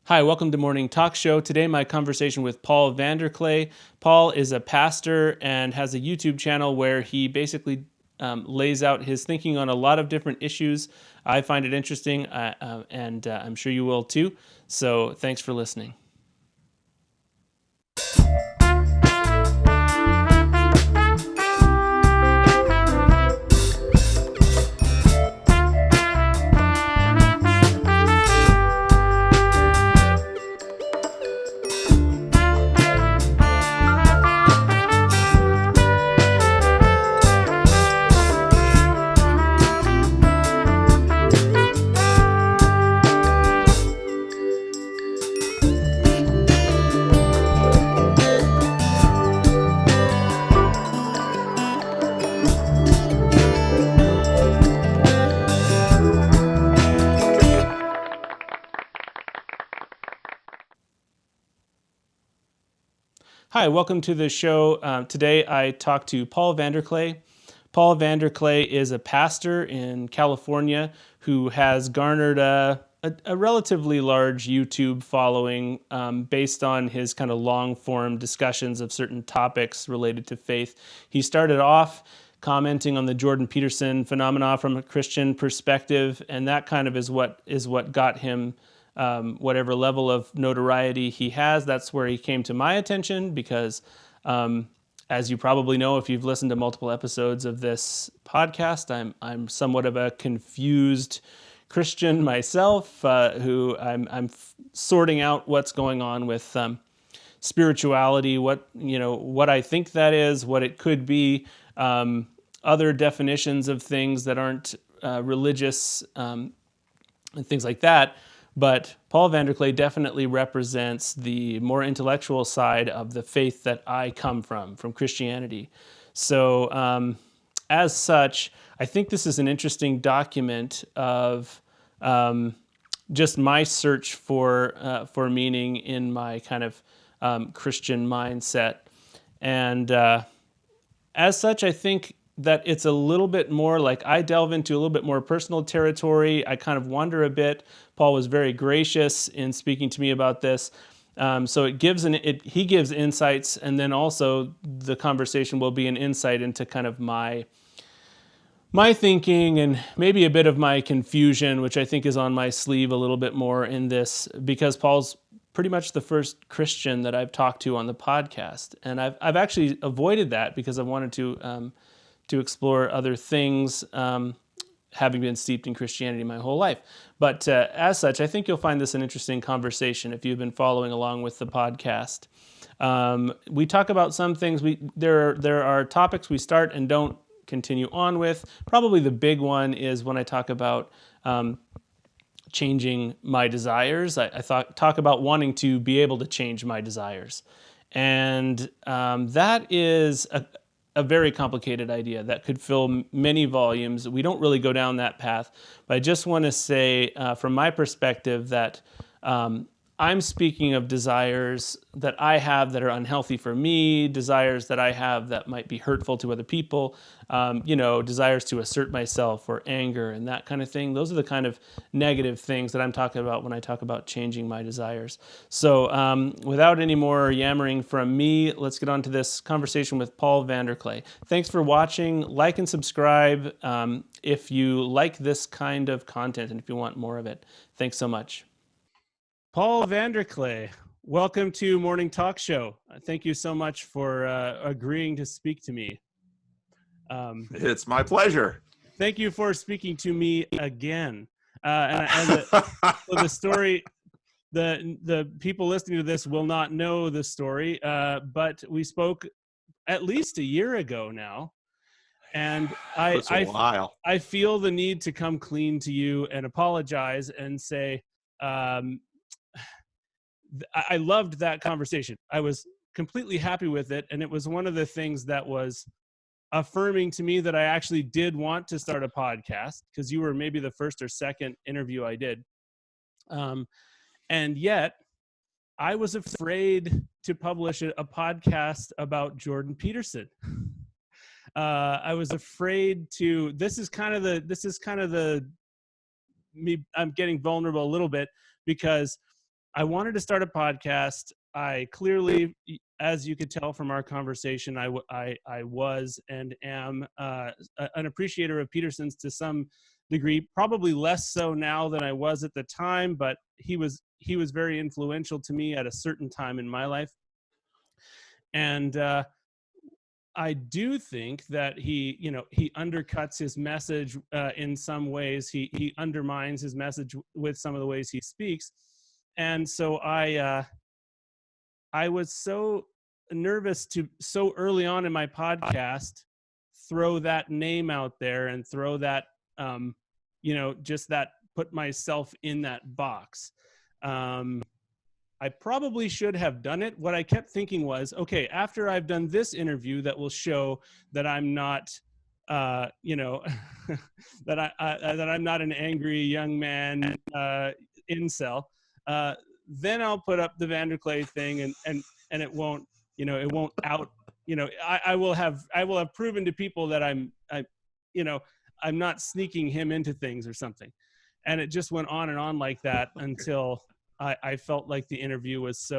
Hi, welcome to Morning Talk Show. Today, my conversation with Paul VanderKlay. Paul is a pastor and has a YouTube channel where he basically lays out his thinking on a lot of different issues. I find it interesting, and I'm sure you will too. So, thanks for listening. Hi, welcome to the show. Today I talked to Paul VanderKlay. Paul VanderKlay is a pastor in California who has garnered a relatively large YouTube following based on his kind of long-form discussions of certain topics related to faith. He started off commenting on the Jordan Peterson phenomena from a Christian perspective, and that kind of is what got him whatever level of notoriety he has. That's where he came to my attention because, as you probably know, if you've listened to multiple episodes of this podcast, I'm somewhat of a confused Christian myself, who I'm sorting out what's going on with spirituality, what I think that is, what it could be, other definitions of things that aren't religious, and things like that. But Paul VanderKlay definitely represents the more intellectual side of the faith that I come from Christianity. So as such, I think this is an interesting document of just my search for meaning in my kind of Christian mindset. And as such, I think that it's a little bit more like I delve into a little bit more personal territory. I kind of wander a bit. Paul was very gracious in speaking to me about this. So he gives insights, and then also the conversation will be an insight into kind of my thinking and maybe a bit of my confusion, which I think is on my sleeve a little bit more in this, because Paul's pretty much the first Christian that I've talked to on the podcast. And I've actually avoided that because I wanted to explore other things, having been steeped in Christianity my whole life. But as such, I think you'll find this an interesting conversation if you've been following along with the podcast. We talk about some things. There are topics we start and don't continue on with. Probably the big one is when I talk about changing my desires. I talk about wanting to be able to change my desires. And that is a very complicated idea that could fill many volumes. We don't really go down that path, but I just want to say from my perspective that I'm speaking of desires that I have that are unhealthy for me, desires that I have that might be hurtful to other people, desires to assert myself or anger and that kind of thing. Those are the kind of negative things that I'm talking about when I talk about changing my desires. So without any more yammering from me, let's get on to this conversation with Paul VanderKlay. Thanks for watching. Like and subscribe if you like this kind of content and if you want more of it. Thanks so much. Paul VanderKlay, welcome to Morning Talk Show. Thank you so much for agreeing to speak to me. It's my pleasure. Thank you for speaking to me again. So the story, the people listening to this will not know the story, but we spoke at least a year ago now. And I feel the need to come clean to you and apologize and say, I loved that conversation. I was completely happy with it. And it was one of the things that was affirming to me that I actually did want to start a podcast, because you were maybe the first or second interview I did. And yet I was afraid to publish a podcast about Jordan Peterson. I was afraid to, I'm getting vulnerable a little bit because I wanted to start a podcast. I clearly, as you could tell from our conversation, I was and am an appreciator of Peterson's to some degree, probably less so now than I was at the time, but he was very influential to me at a certain time in my life. And I do think that he undercuts his message in some ways. He undermines his message with some of the ways he speaks. And so I was so nervous to so early on in my podcast throw that name out there and throw that, just that, put myself in that box. I probably should have done it. What I kept thinking was, okay, after I've done this interview that will show that I'm not, that I'm not an angry young man incel. Then I'll put up the VanderKlay thing, and it won't, it won't out. I will have proven to people that I'm not sneaking him into things or something. And it just went on and on like that until I felt like the interview was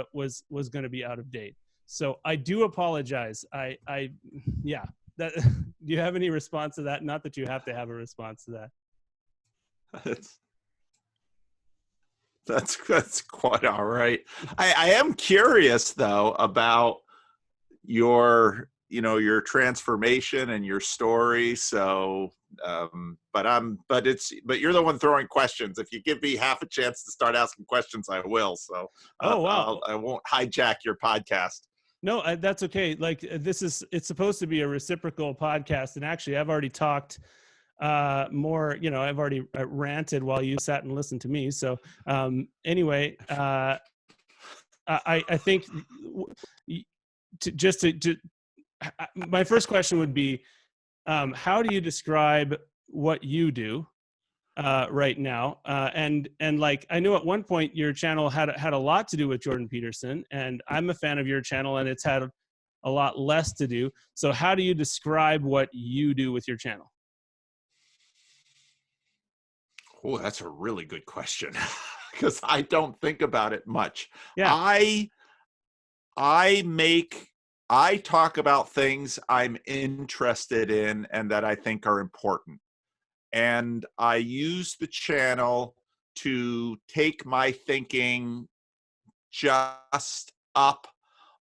going to be out of date. So I do apologize. Yeah. Do you have any response to that? Not that you have to have a response to that. That's quite all right. I am curious though about your transformation and your story. So, but you're the one throwing questions. If you give me half a chance to start asking questions, I will. So, oh wow, I won't hijack your podcast. No, that's okay. Like it's supposed to be a reciprocal podcast, and actually, I've already talked more. I've already ranted while you sat and listened to me. So anyway, I think my first question would be, how do you describe what you do right now? And like, I know at one point your channel had a lot to do with Jordan Peterson, and I'm a fan of your channel, and it's had a lot less to do. So how do you describe what you do with your channel? Oh, that's a really good question because I don't think about it much. Yeah. I talk about things I'm interested in and that I think are important. And I use the channel to take my thinking just up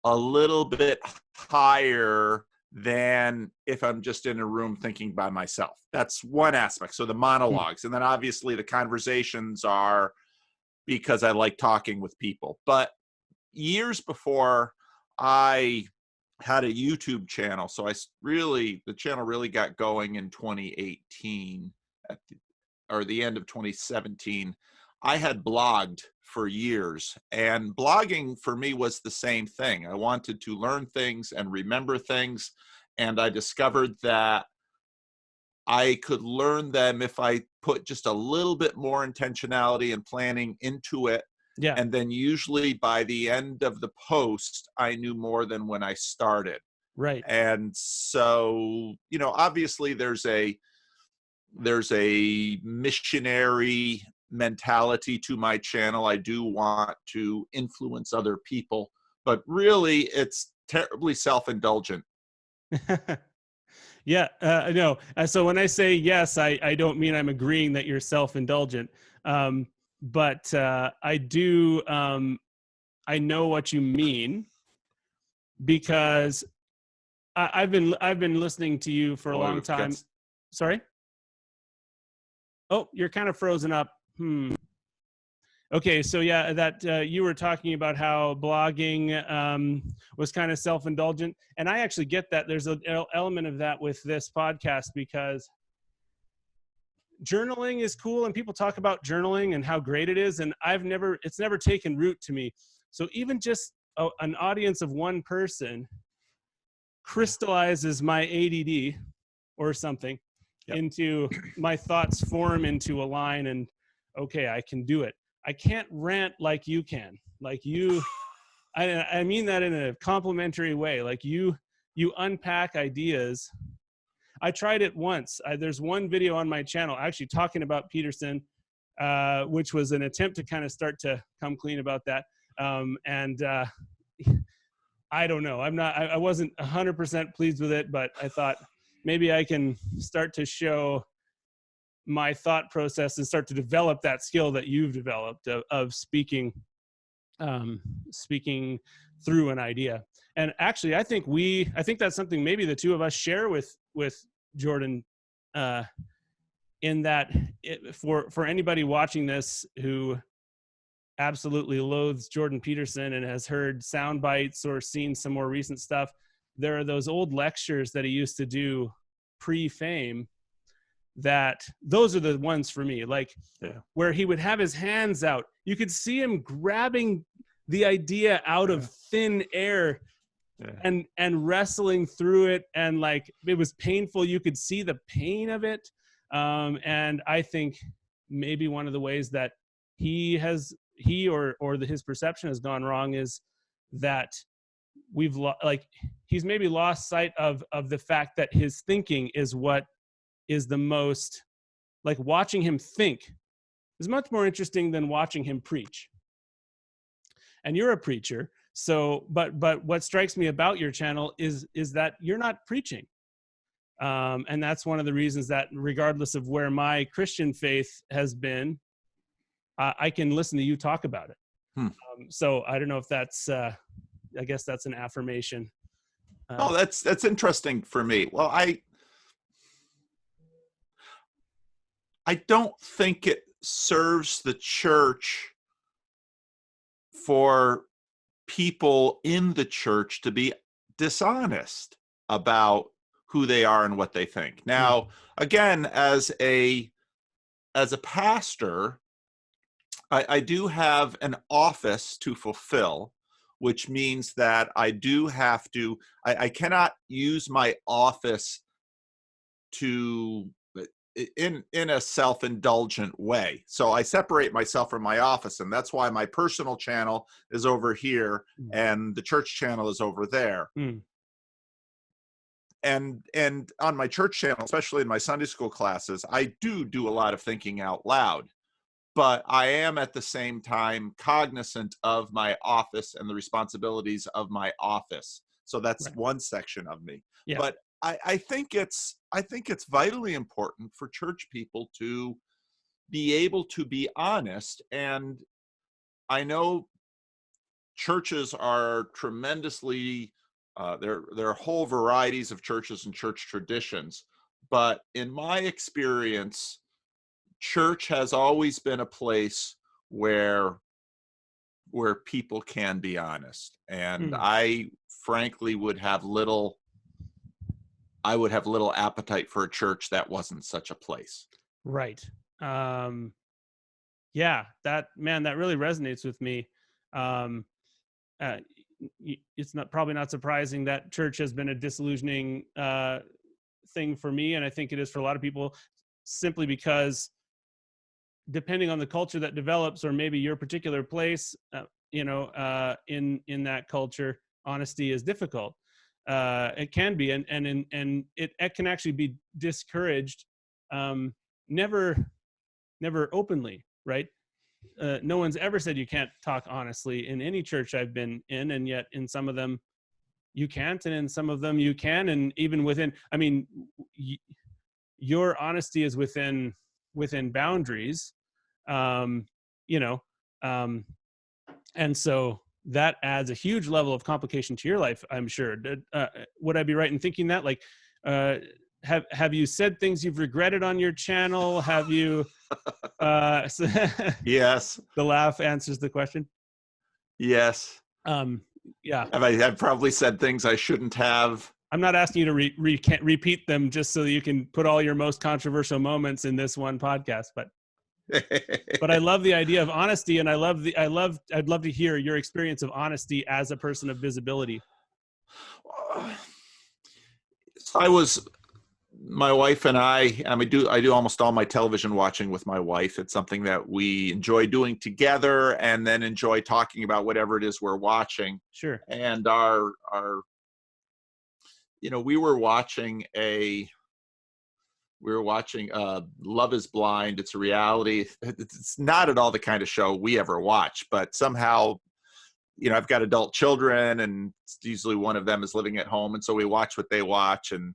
a little bit higher than if I'm just in a room thinking by myself. That's one aspect. So the monologues, and then obviously the conversations are because I like talking with people. But years before I had a YouTube channel, so the channel really got going in 2018 or the end of 2017. I had blogged for years, and blogging for me was the same thing. I wanted to learn things and remember things, and I discovered that I could learn them if I put just a little bit more intentionality and planning into it. Yeah. And then usually by the end of the post, I knew more than when I started. Right. And so, obviously there's a missionary mentality to my channel. I do want to influence other people, but really it's terribly self-indulgent. Yeah, no. So when I say yes, I don't mean I'm agreeing that you're self-indulgent. But I do, I know what you mean, because I've been listening to you for a long time. Sorry? Oh, you're kind of frozen up. Okay, so yeah, that you were talking about how blogging was kind of self-indulgent, and I actually get that. There's an element of that with this podcast, because journaling is cool, and people talk about journaling and how great it is, and it's never taken root to me. So even just an audience of one person crystallizes my ADD or something. Yep. Into my thoughts form into a line, and okay, I can do it. I can't rant like you can. Like you, I mean that in a complimentary way. Like you unpack ideas. I tried it once. There's one video on my channel actually talking about Peterson, which was an attempt to kind of start to come clean about that. I don't know. I wasn't 100% pleased with it, but I thought maybe I can start to show my thought process and start to develop that skill that you've developed of speaking through an idea. And actually, I think that's something maybe the two of us share with Jordan, in that for anybody watching this who absolutely loathes Jordan Peterson and has heard sound bites or seen some more recent stuff, there are those old lectures that he used to do pre-fame, that those are the ones for me, like where he would have his hands out. You could see him grabbing the idea out of thin air and wrestling through it. And like, it was painful. You could see the pain of it. And I think maybe one of the ways that his perception has gone wrong is that he's maybe lost sight of the fact that his thinking is what is the most, like, watching him think is much more interesting than watching him preach. And you're a preacher, so but what strikes me about your channel is that you're not preaching. And that's one of the reasons that, regardless of where my Christian faith has been, I can listen to you talk about it. So I don't know if that's, I guess that's an affirmation. Oh, that's interesting for me. Well, I don't think it serves the church for people in the church to be dishonest about who they are and what they think. Now, again, as a pastor, I do have an office to fulfill, which means that I do have to, I cannot use my office to in a self-indulgent way. So I separate myself from my office, and that's why my personal channel is over here and the church channel is over there. And on my church channel, especially in my Sunday school classes, I do a lot of thinking out loud, but I am at the same time cognizant of my office and the responsibilities of my office. So that's one section of me. Yeah. But I think it's vitally important for church people to be able to be honest. And I know churches are tremendously, there are whole varieties of churches and church traditions. But in my experience, church has always been a place where people can be honest. And I frankly would have little appetite for a church that wasn't such a place. Right. Yeah, that really resonates with me. It's probably not surprising that church has been a disillusioning thing for me. And I think it is for a lot of people, simply because depending on the culture that develops, or maybe your particular place, in that culture, honesty is difficult. It can be, and it can actually be discouraged. Never openly, right? No one's ever said you can't talk honestly in any church I've been in, and yet in some of them you can't, and in some of them you can, and even within, I mean, your honesty is within boundaries, and so that adds a huge level of complication to your life, I'm sure. Would I be right in thinking that? Like, have you said things you've regretted on your channel? Have you? Yes. The laugh answers the question. Yes. Yeah. I've probably said things I shouldn't have. I'm not asking you to repeat them just so that you can put all your most controversial moments in this one podcast, but I love the idea of honesty, and I'd love to hear your experience of honesty as a person of visibility. My wife and I do almost all my television watching with my wife. It's something that we enjoy doing together, and then enjoy talking about whatever it is we're watching. Sure. And we were watching we were watching Love is Blind. It's a reality. It's not at all the kind of show we ever watch, but somehow, I've got adult children, and usually one of them is living at home, and so we watch what they watch, and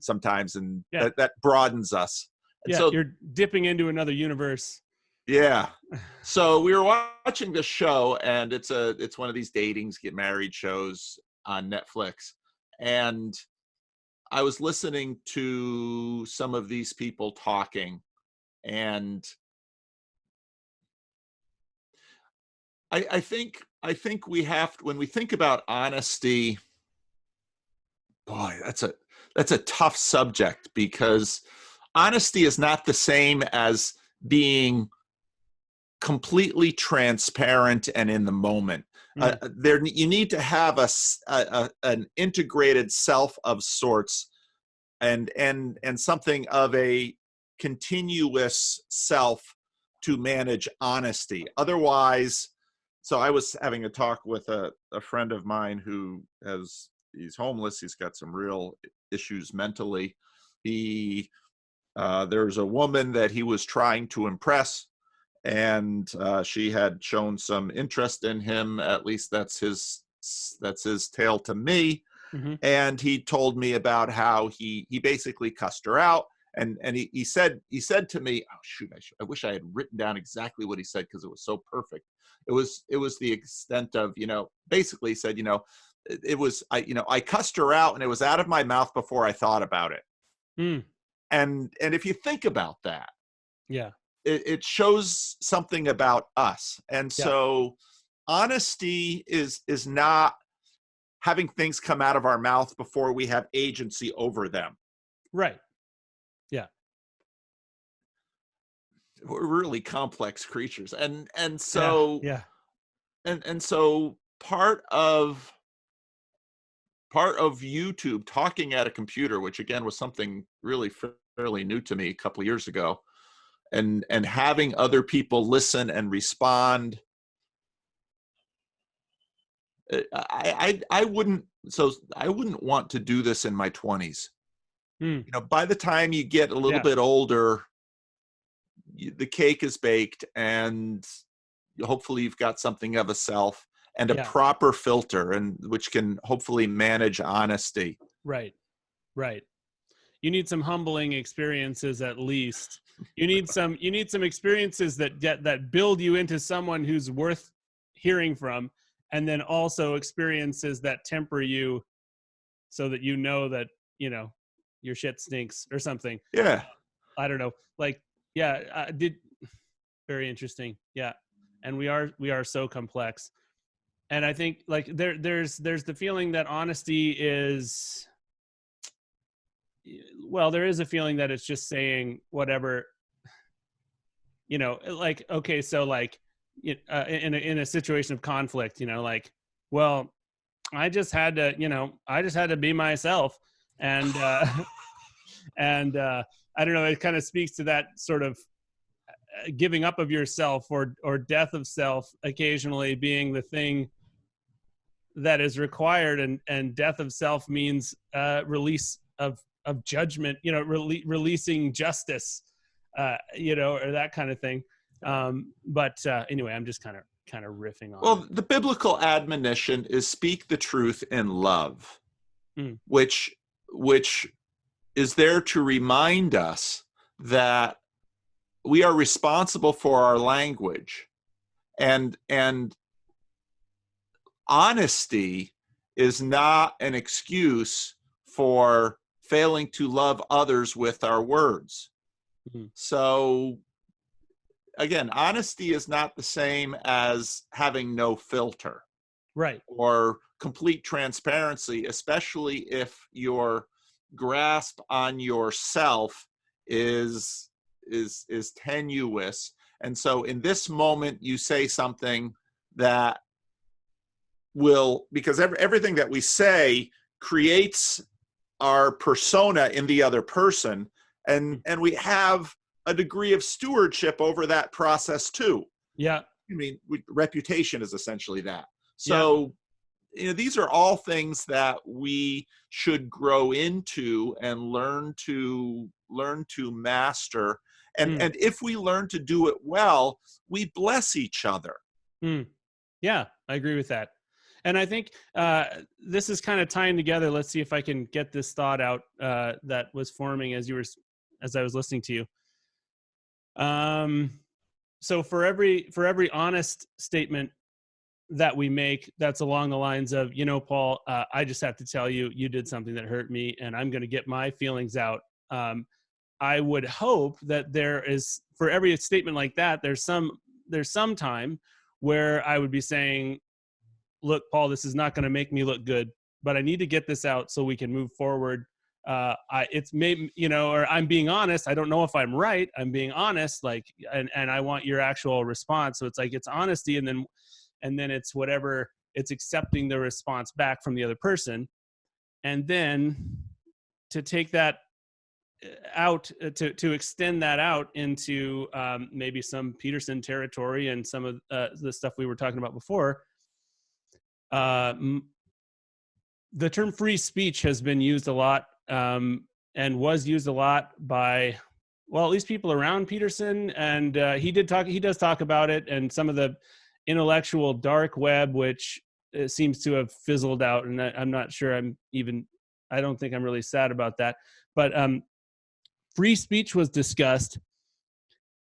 sometimes, and Yeah. that broadens us. And Yeah, so you're dipping into another universe. yeah. So we were watching this show, and it's one of these get married shows on Netflix. And I was listening to some of these people talking, and I think we have to, when we think about honesty, boy, that's a tough subject, because honesty is not the same as being completely transparent and in the moment. You need to have an integrated self of sorts, and something of a continuous self to manage honesty. Otherwise, so I was having a talk with a friend of mine who he's homeless. He's got some real issues mentally. There's a woman that he was trying to impress, and she had shown some interest in him. At least that's his tale to me. And he told me about how he basically cussed her out, and he said to me, oh shoot, I wish I had written down exactly what he said, because it was so perfect. It was the extent of, basically he said, it was, I cussed her out, and it was out of my mouth before I thought about it. And if you think about that, yeah, it shows something about us. And so honesty is not having things come out of our mouth before we have agency over them. Right. Yeah. We're really complex creatures. And so, and so part of YouTube, talking at a computer, which again was something really fairly new to me a couple of years ago, and having other people listen and respond. I wouldn't want to do this in my 20s. By the time you get a little bit older, the cake is baked, and hopefully you've got something of a self and a proper filter, and which can hopefully manage honesty. Right. You need some humbling experiences, at least. You need some experiences that build you into someone who's worth hearing from, and then also experiences that temper you so that that your shit stinks or something. Yeah. I don't know. Very interesting. Yeah. And we are so complex. And I think there's the feeling that honesty is, well, there is a feeling that it's just saying whatever, okay, so in a situation of conflict, well, I just had to be myself. And, and I don't know, it kind of speaks to that sort of giving up of yourself or death of self occasionally being the thing that is required. And death of self means release of judgment, releasing justice, or that kind of thing. But anyway, I'm just kind of riffing on. Well, the biblical admonition is speak the truth in love, which is there to remind us that we are responsible for our language, and honesty is not an excuse for failing to love others with our words. So again, honesty is not the same as having no filter, right, or complete transparency, especially if your grasp on yourself is tenuous. And so in this moment you say something that will, because everything that we say creates our persona in the other person, and we have a degree of stewardship over that process too. Yeah. I mean, reputation is essentially that. So these are all things that we should grow into and learn to master. And Mm, and if we learn to do it well, we bless each other. mm. Yeah, I agree with that. And I think this is kind of tying together. Let's see if I can get this thought out that was forming as I was listening to you. So for every honest statement that we make, that's along the lines of, Paul, I just have to tell you, you did something that hurt me, and I'm going to get my feelings out. I would hope that there is, for every statement like that, there's some time where I would be saying, look, Paul, this is not going to make me look good, but I need to get this out so we can move forward. It's maybe, or I'm being honest. I don't know if I'm right. I'm being honest, and I want your actual response. So it's like, it's honesty. And then it's whatever, it's accepting the response back from the other person. And then to take that out, to extend that out into maybe some Peterson territory and some of the stuff we were talking about before. The term free speech has been used a lot, and was used a lot by, well, at least people around Peterson. And he does talk about it, and some of the intellectual dark web, which seems to have fizzled out. And I'm not sure I don't think I'm really sad about that. But free speech was discussed,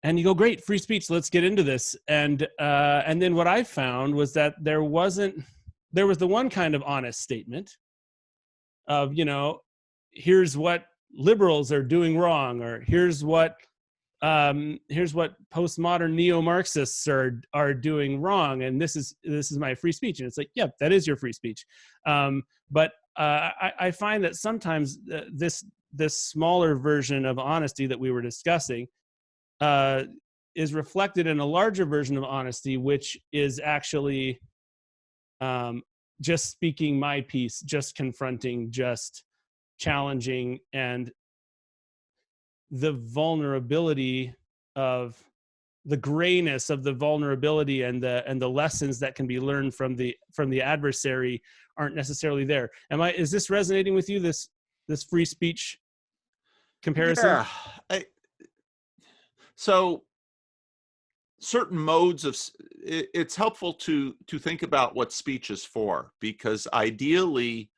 and you go, great, free speech, let's get into this. And then what I found was that there was the one kind of honest statement of, here's what liberals are doing wrong, or here's what postmodern neo-Marxists are doing wrong, and this is my free speech. And it's like, yep, that is your free speech. But I find that sometimes this smaller version of honesty that we were discussing is reflected in a larger version of honesty, which is actually just speaking my piece, just confronting, just challenging, and the vulnerability of the grayness of the vulnerability and the lessons that can be learned from the adversary aren't necessarily there. Is this resonating with you, this free speech comparison? Yeah. So certain modes of it's helpful to think about what speech is for, because ideally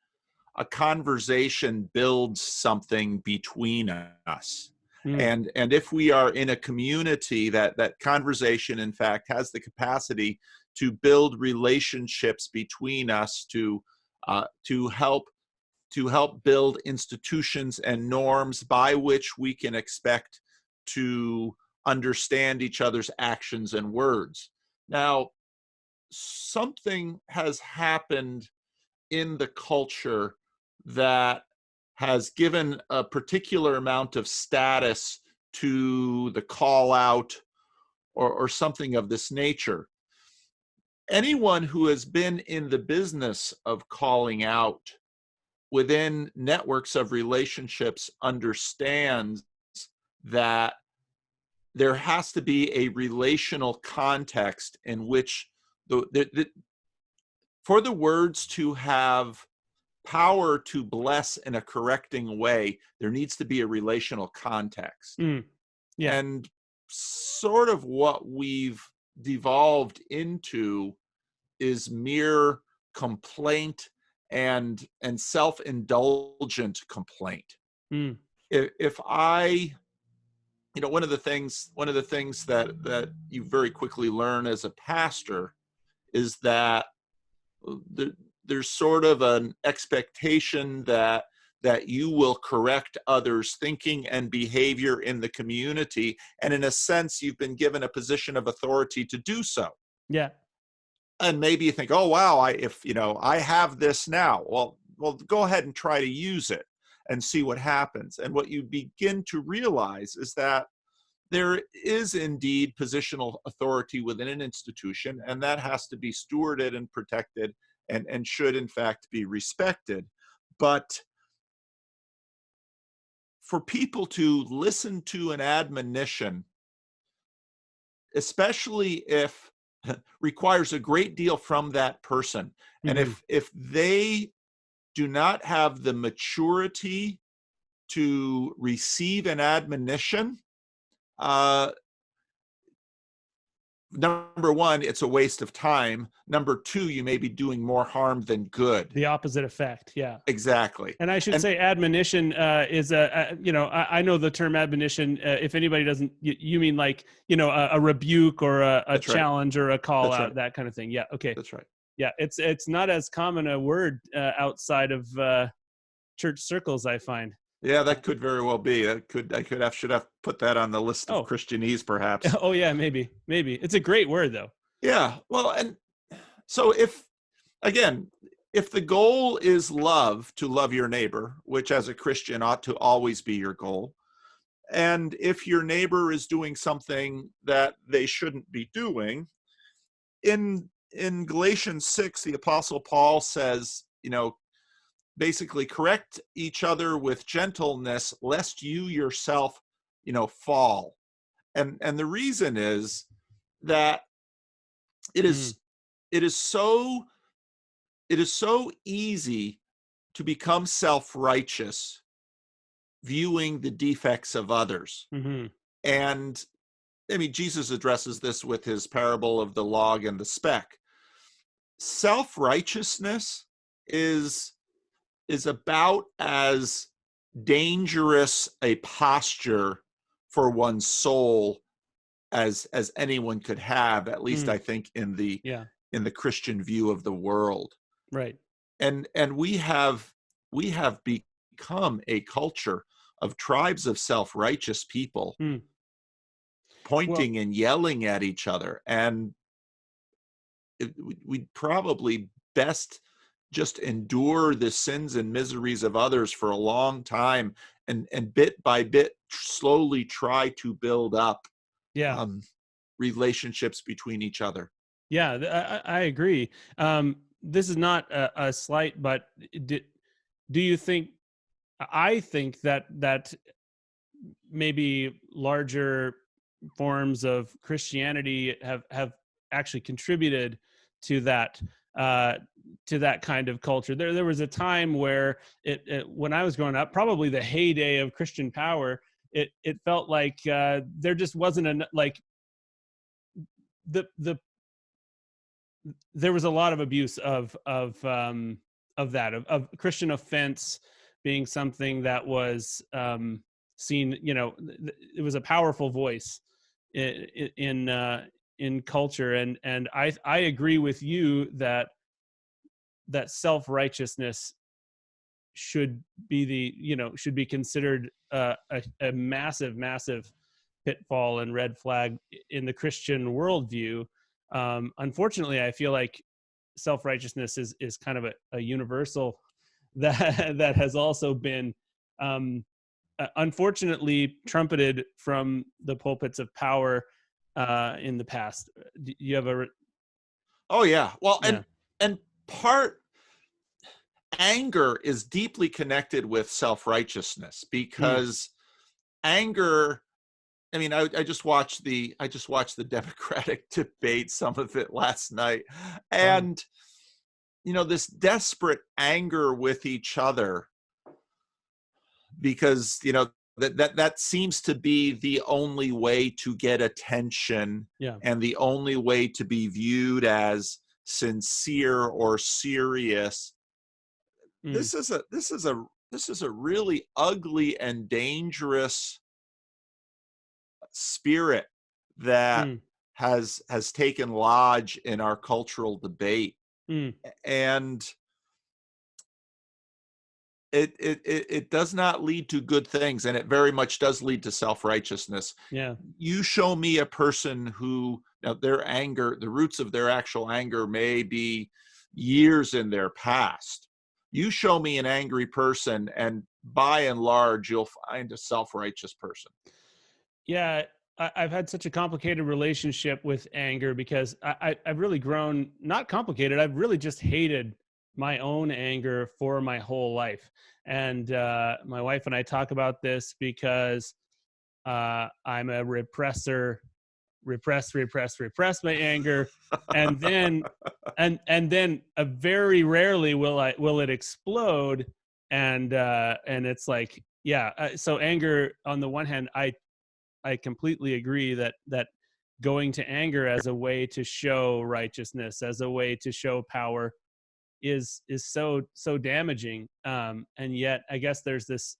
a conversation builds something between us. Mm, And if we are in a community, that conversation in fact has the capacity to build relationships between us, to help build institutions and norms by which we can expect to understand each other's actions and words. Now, something has happened in the culture that has given a particular amount of status to the call out, or something of this nature. Anyone who has been in the business of calling out within networks of relationships understands that there has to be a relational context in which for the words to have power to bless in a correcting way, there needs to be a relational context. mm, yeah. And sort of what we've devolved into is mere complaint and self-indulgent complaint. Mm, If I, one of the things that you very quickly learn as a pastor is that there's sort of an expectation that you will correct others' thinking and behavior in the community, and in a sense you've been given a position of authority to do so. yeah. And maybe you think, oh wow, if I have this now, well go ahead and try to use it and see what happens. And what you begin to realize is that there is indeed positional authority within an institution, and that has to be stewarded and protected, and should in fact be respected. But for people to listen to an admonition, especially if requires a great deal from that person. And Hmm. if they do not have the maturity to receive an admonition, uh, number one, it's a waste of time. Number two, you may be doing more harm than good. The opposite effect. Yeah. Exactly. And I should And say admonition is I know the term admonition. If anybody doesn't, you mean like, a rebuke or a that's right. challenge or a call That's out, right. that kind of thing. Yeah. Okay. That's right. Yeah. It's not as common a word outside of church circles, I find. Yeah, that could very well be. Should have put that on the list of Oh, Christianese, perhaps. oh yeah, maybe. It's a great word though. Yeah. Well, and so again, if the goal is to love your neighbor, which as a Christian ought to always be your goal, and if your neighbor is doing something that they shouldn't be doing, in Galatians 6, the Apostle Paul says, basically correct each other with gentleness, lest you yourself, fall. And the reason is that it Mm, is it is so it is so easy to become self-righteous, viewing the defects of others. mm-hmm, And I mean, Jesus addresses this with his parable of the log and the speck. Self-righteousness is about as dangerous a posture for one's soul as anyone could have, at least mm, I think yeah, in the Christian view of the world. right. And we have become a culture of tribes of self-righteous people Mm. Well, pointing and yelling at each other, and we'd probably best just endure the sins and miseries of others for a long time, and bit by bit slowly try to build up yeah, um, relationships between each other. yeah, I agree. This is not a slight, but do you think? I think that maybe larger forms of Christianity have actually contributed to uh, that kind of culture. There was a time where when I was growing up, probably the heyday of Christian power. It felt like there just wasn't like the there was a lot of abuse of that of Christian offense being something that was seen. It was a powerful voice in culture, and I agree with you that self-righteousness should be considered a massive pitfall and red flag in the Christian worldview. Unfortunately, I feel like self-righteousness is kind of a universal that has also been unfortunately trumpeted from the pulpits of power in the past. Do you have a Oh yeah. Well, yeah. and part anger is deeply connected with self-righteousness, Mm, because anger, I mean, I just watched the Democratic debate, some of it last night, fun. and this desperate anger with each other, because that seems to be the only way to get attention, Yeah. and the only way to be viewed as sincere or serious. Mm, This is a really ugly and dangerous spirit that mm, has taken lodge in our cultural debate, mm, and it does not lead to good things, and it very much does lead to self-righteousness. yeah. You show me a person who, now, their anger, the roots of their actual anger may be years in their past. You show me an angry person, and by and large you'll find a self-righteous person. Yeah, I've had such a complicated relationship with anger because I've really grown, not complicated. I've really just hated my own anger for my whole life. And my wife and I talk about this because I'm a repressor repress my anger, and then very rarely will it explode, and it's like, yeah. So anger, on the one hand, I completely agree that going to anger as a way to show righteousness, as a way to show power, is so damaging. And yet, I guess there's this,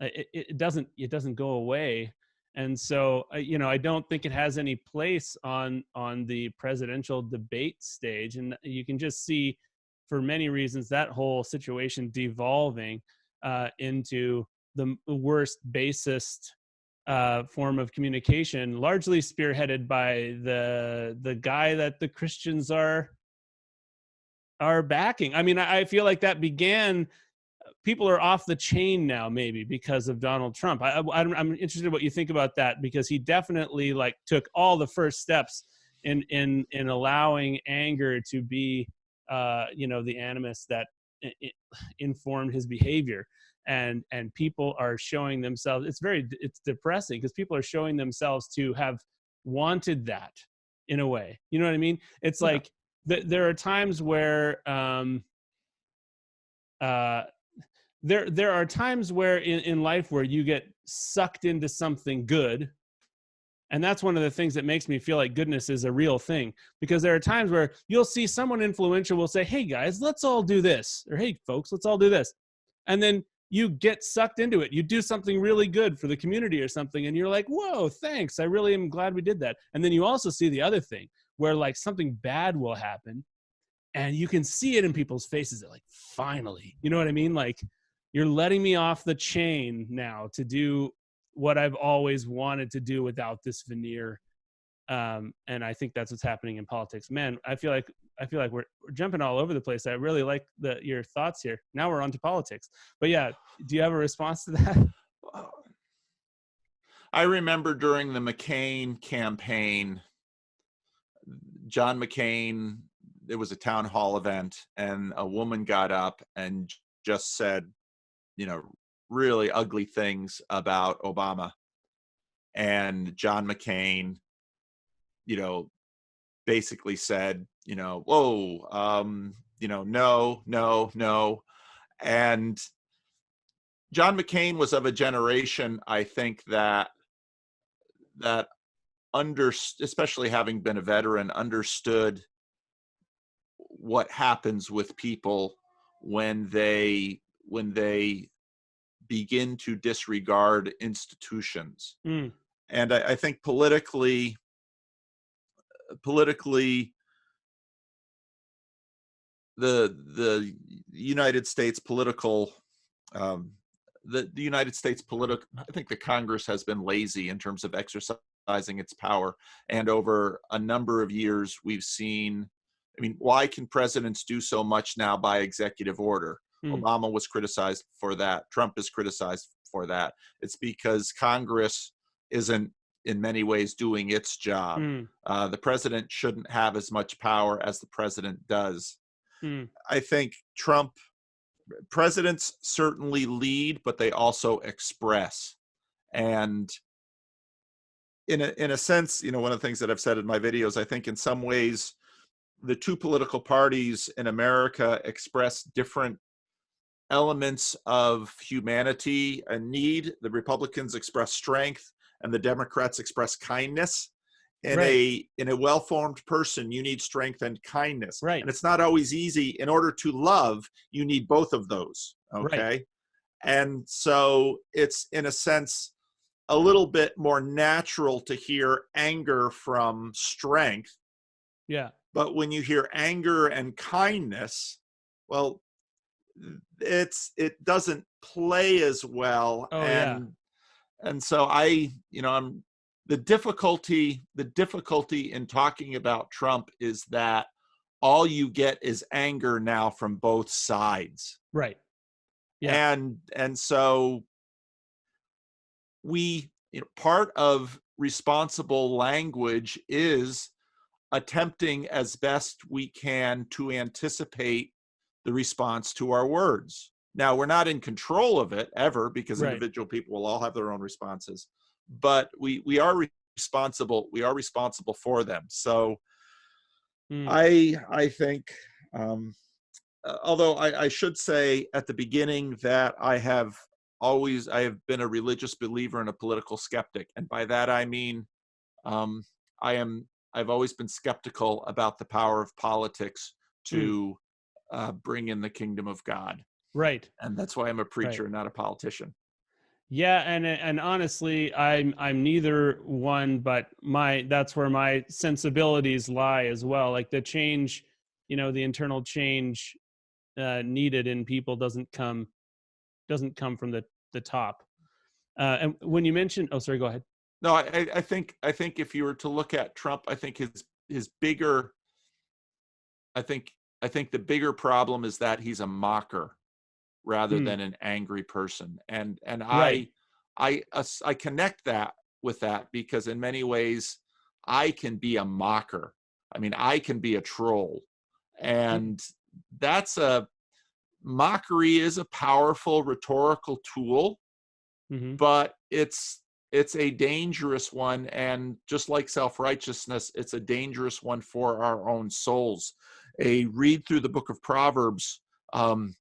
it doesn't go away. And so, I don't think it has any place on the presidential debate stage. And you can just see, for many reasons, that whole situation devolving into the worst, basest form of communication, largely spearheaded by the guy that the Christians are backing. I mean, I feel like that began. People are off the chain now, maybe because of Donald Trump. I'm interested in what you think about that, because he definitely took all the first steps in allowing anger to be, the animus that informed his behavior. And people are showing themselves. It's depressing, because people are showing themselves to have wanted that, in a way. You know what I mean? It's like there are times where there are times where in life where you get sucked into something good. And that's one of the things that makes me feel like goodness is a real thing, because there are times where you'll see someone influential will say, hey guys, let's all do this, or hey folks, let's all do this. And then you get sucked into it. You do something really good for the community or something, and you're like, whoa, thanks, I really am glad we did that. And then you also see the other thing, where something bad will happen, and you can see it in people's faces. They're like, finally, you know what I mean? Like, you're letting me off the chain now to do what I've always wanted to do without this veneer. And I think that's what's happening in politics. Man, I feel like we're jumping all over the place. I really like your thoughts here. Now we're on to politics. But yeah, do you have a response to that? I remember during the McCain campaign, John McCain, there was a town hall event, and a woman got up and just said, really ugly things about Obama. And John McCain, basically said, whoa, no, no, no. And John McCain was of a generation, I think, that especially having been a veteran, understood what happens with people when they begin to disregard institutions. And I think politically, the United States political, the United States political, I think the Congress has been lazy in terms of exercising its power. And over a number of years, we've seen, why can presidents do so much now by executive order? Obama was criticized for that. Trump is criticized for that. It's because Congress isn't, in many ways, doing its job. The president shouldn't have as much power as the president does. I think presidents certainly lead, but they also express. And in a sense, one of the things that I've said in my videos, I think in some ways, the two political parties in America express different elements of humanity and need. The Republicans express strength, and the Democrats express kindness. In a well-formed person, you need strength and kindness. Right. And it's not always easy. In order to love, you need both of those. Okay. Right. And so it's, in a sense, a little bit more natural to hear anger from strength. Yeah. But when you hear anger and kindness, well, it doesn't play as well. And so I'm the difficulty in talking about Trump is that all you get is anger now from both sides. Right. Yeah. And so part of responsible language is attempting as best we can to anticipate the response to our words. Now, we're not in control of it ever, because individual people will all have their own responses, but we are responsible for them. So Mm, I think, although I should say at the beginning that I have been a religious believer and a political skeptic, and by that I mean, um, I've always been skeptical about the power of politics mm, to bring in the kingdom of God, right. and that's why I'm a Right. preacher, not a politician. Yeah, and honestly, I'm neither one, but that's where my sensibilities lie as well. Like the change, the internal change needed in people doesn't come from the top. And when you mentioned, oh, sorry, go ahead. No, I think if you were to look at Trump, I think his bigger, I think I think the bigger problem is that he's a mocker rather Mm, than an angry person, and right. I connect that with that because in many ways I can be a mocker. I mean, I can be a troll, Mm, and that's a mockery is a powerful rhetorical tool, mm-hmm. but it's a dangerous one, and just like self-righteousness, it's a dangerous one for our own souls. A read through the book of Proverbs,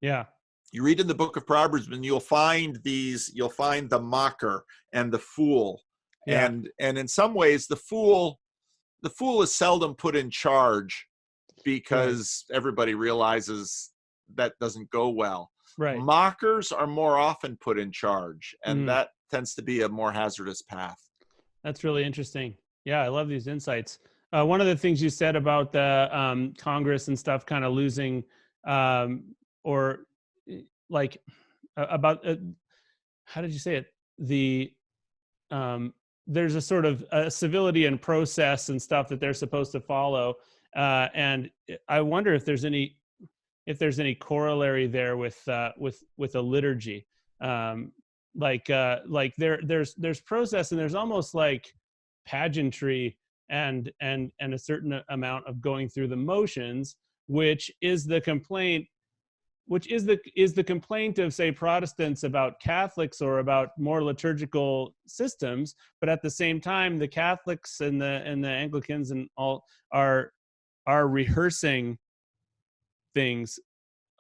Yeah. you read in the book of Proverbs and you'll find the mocker and the fool, Yeah. and in some ways the fool is seldom put in charge Right. because everybody realizes that doesn't go well. Right. Mockers are more often put in charge, and Mm. that tends to be a more hazardous path. That's really interesting. Yeah, I love these insights. One of the things you said about the Congress and stuff kind of losing, or like about how did you say it? The there's a sort of civility and process and stuff that they're supposed to follow, and I wonder if there's any corollary there with a liturgy, like there's process and there's almost like pageantry and a certain amount of going through the motions, which is the complaint which is the complaint of, say, Protestants about Catholics or about more liturgical systems. But at the same time, the Catholics and the Anglicans and all are rehearsing things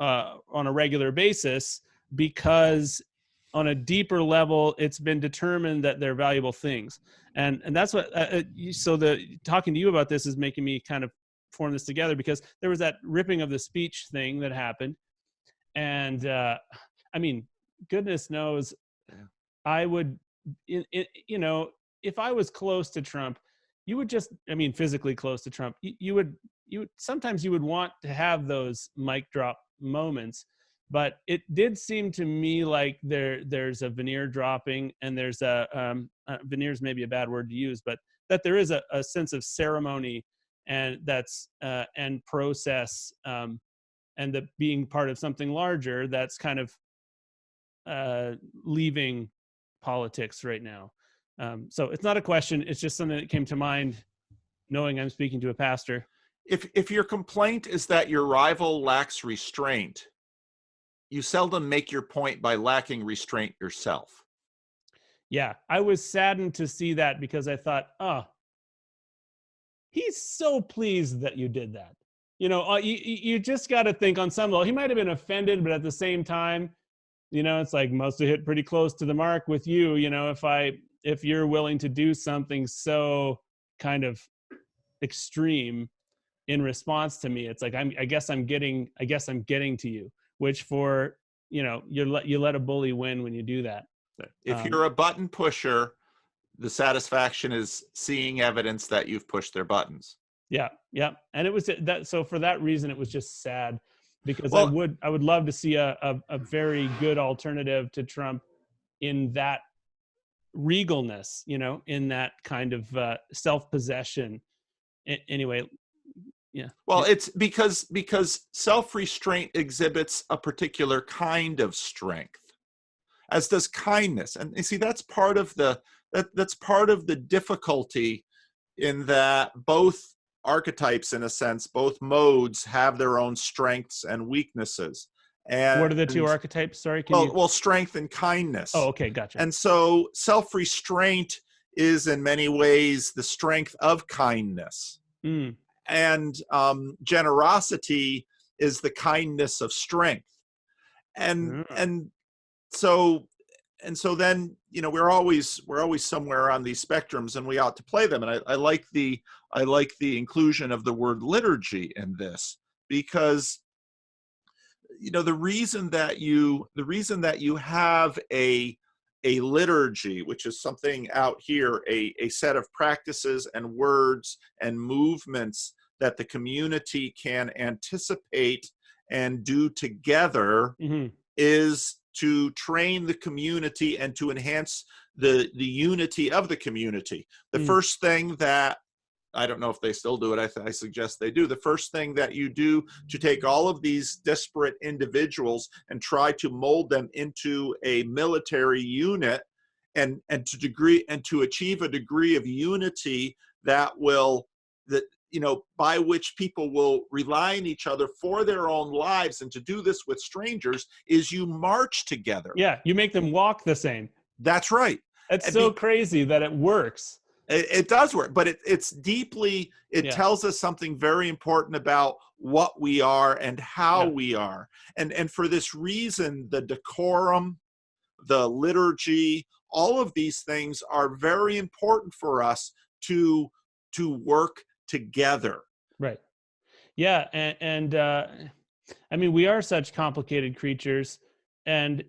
on a regular basis, because on a deeper level it's been determined that they're valuable things. And that's what so the talking to you about this is making me kind of form this together, because there was that ripping of the speech thing that happened. And I mean, goodness knows, Yeah. I would, if I was close to Trump, you would just, I mean, physically close to Trump, sometimes you would want to have those mic drop moments. But it did seem to me like there's a veneer dropping, and there's veneer is maybe a bad word to use, but that there is a sense of ceremony, and that's and process, and the being part of something larger that's kind of leaving politics right now. So it's not a question. It's just something that came to mind, knowing I'm speaking to a pastor. If your complaint is that your rival lacks restraint, you seldom make your point by lacking restraint yourself. Yeah, I was saddened to see that, because I thought, oh, he's so pleased that you did that. You just got to think on some level. He might have been offended, but at the same time, it's like, must have hit pretty close to the mark with you. If you're willing to do something so kind of extreme in response to me, it's like, I guess I'm getting to you. Which for you let a bully win when you do that. If you're a button pusher, the satisfaction is seeing evidence that you've pushed their buttons. Yeah, yeah, and it was that. So for that reason, it was just sad, because I Well, would love to see a very good alternative to Trump in that regalness, in that kind of self-possession. Anyway, yeah. well, it's because self-restraint exhibits a particular kind of strength, as does kindness. And you see, that's part of the difficulty, in that both archetypes, in a sense, both modes have their own strengths and weaknesses. What are the two And archetypes? Sorry, can you? well, strength and Oh, kindness. okay, gotcha. And so self-restraint is in many ways the strength of kindness. Mm. And generosity is the kindness of strength. And Mm. and so then, you know, we're always somewhere on these spectrums, and we ought to play them. And I like the inclusion of the word liturgy in this, because, you know, the reason that you have a liturgy, which is something out here, a set of practices and words and movements that the community can anticipate and do together, Mm-hmm. is to train the community and to enhance the unity of the community. The Mm. first thing that, I don't know if they still do it, I suggest they do, the first thing that you do to take all of these disparate individuals and try to mold them into a military unit, and to achieve a degree of unity that you know, by which people will rely on each other for their own lives, and to do this with strangers, is you march together. Yeah, you make them walk the same. That's right. It's And so crazy that it works. it does work, but it's deeply, it Yeah. tells us something very important about what we are and how Yeah. we are. And for this reason, the decorum, the liturgy, all of these things are very important for us to work together. Right. Yeah. And I mean, we are such complicated creatures, and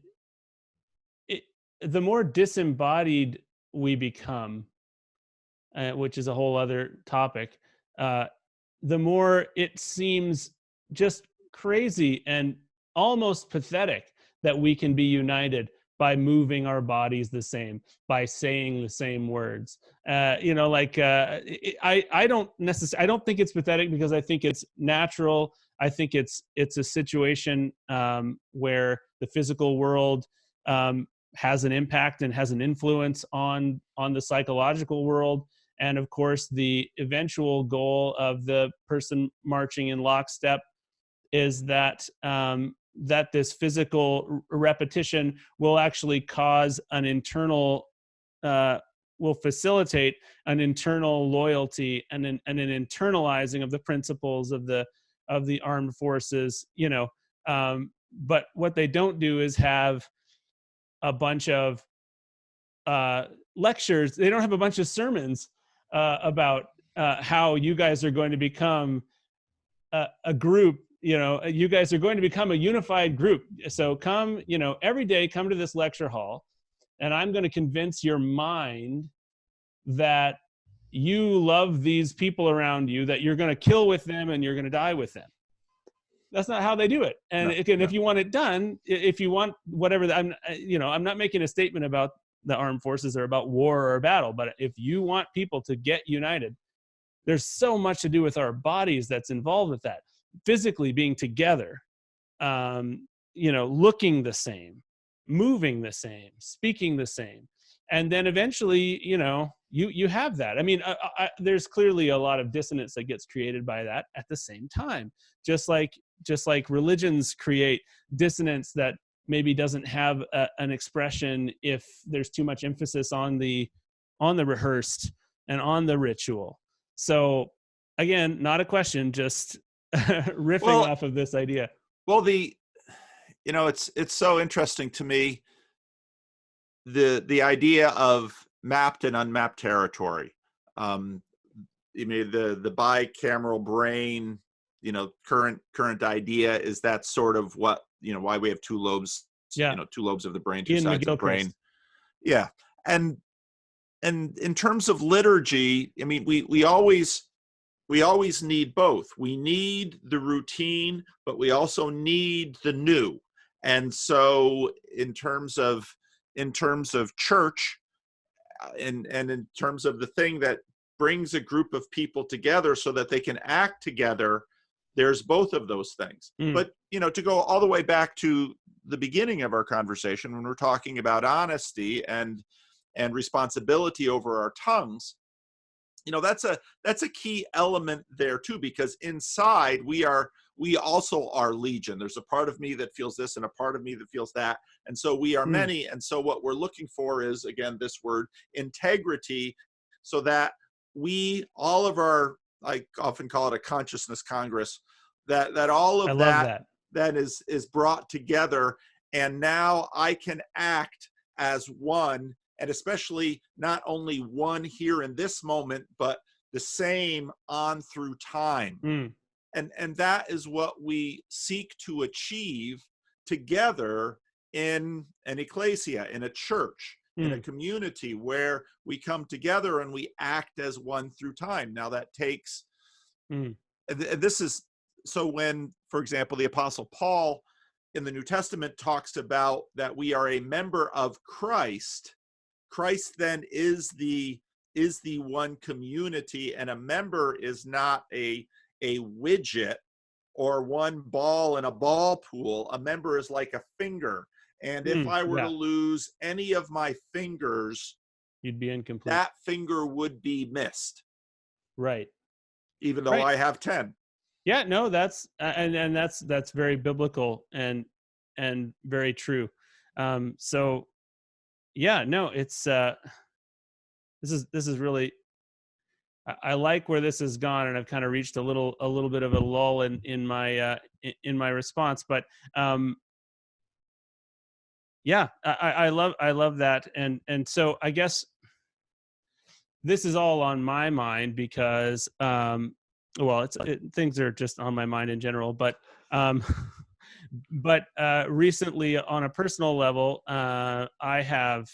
it, the more disembodied we become, which is a whole other topic, uh, the more it seems just crazy and almost pathetic that we can be united by moving our bodies the same, by saying the same words. You know, like I don't think it's pathetic, because I think it's natural. I think it's a situation where the physical world has an impact and has an influence on the psychological world. And of course, the eventual goal of the person marching in lockstep is that that this physical repetition will actually cause an internal, will facilitate an internal loyalty and an internalizing of the principles of the armed forces. You know, but what they don't do is have a bunch of lectures. They don't have a bunch of sermons about how you guys are going to become a group. You know, you guys are going to become a unified group. So come, you know, every day, come to this lecture hall, and I'm going to convince your mind that you love these people around you, that you're going to kill with them and you're going to die with them. That's not how they do it. And No, again, no. if you want it done, if you want whatever, I'm not making a statement about the armed forces or about war or battle, but if you want people to get united, there's so much to do with our bodies that's involved with that. Physically being together, looking the same, moving the same, speaking the same. And then eventually, you have that. I mean, there's clearly a lot of dissonance that gets created by that at the same time. Just like religions create dissonance that maybe doesn't have an expression if there's too much emphasis on the rehearsed and on the ritual. So again, not a question, just riffing off of this idea. Well, it's so interesting to me, the idea of mapped and unmapped territory. You mean the bicameral brain, current idea is that sort of what, why we have two lobes, Yeah. two lobes of the brain, two Ian sides of the McGilchrist. brain. Yeah. And in terms of liturgy, I mean, we always need both. We need the routine, but we also need the new. And so in terms of church, and in terms of the thing that brings a group of people together so that they can act together, there's both of those things. But, to go all the way back to the beginning of our conversation, when we're talking about honesty and responsibility over our tongues, that's a key element there too, because inside we are we also are legion. There's a part of me that feels this and a part of me that feels that. And so we are many. And so what we're looking for is, again, this word integrity, so that we, all of our, I often call it a consciousness congress, that all I of love that that. that is brought together. And now I can act as one, and especially not only one here in this moment, but the same on through time. And that is what we seek to achieve together in an ecclesia, in a church, in a community where we come together and we act as one through time. Now that takes, this is, so when, for example, the Apostle Paul in the New Testament talks about that we are a member of Christ, Christ then is the one community, and a member is not a widget or one ball in a ball pool. A member is like a finger. And if I were to lose any of my fingers, you'd be incomplete. That finger would be missed. Right. Even though I have 10. Yeah, no, that's and that's very biblical and very true. So yeah, no, it's this is really, I like where this has gone, and I've kind of reached a little bit of a lull in my response, but yeah, I love that, and so I guess this is all on my mind because well, things are just on my mind in general, but recently on a personal level, I have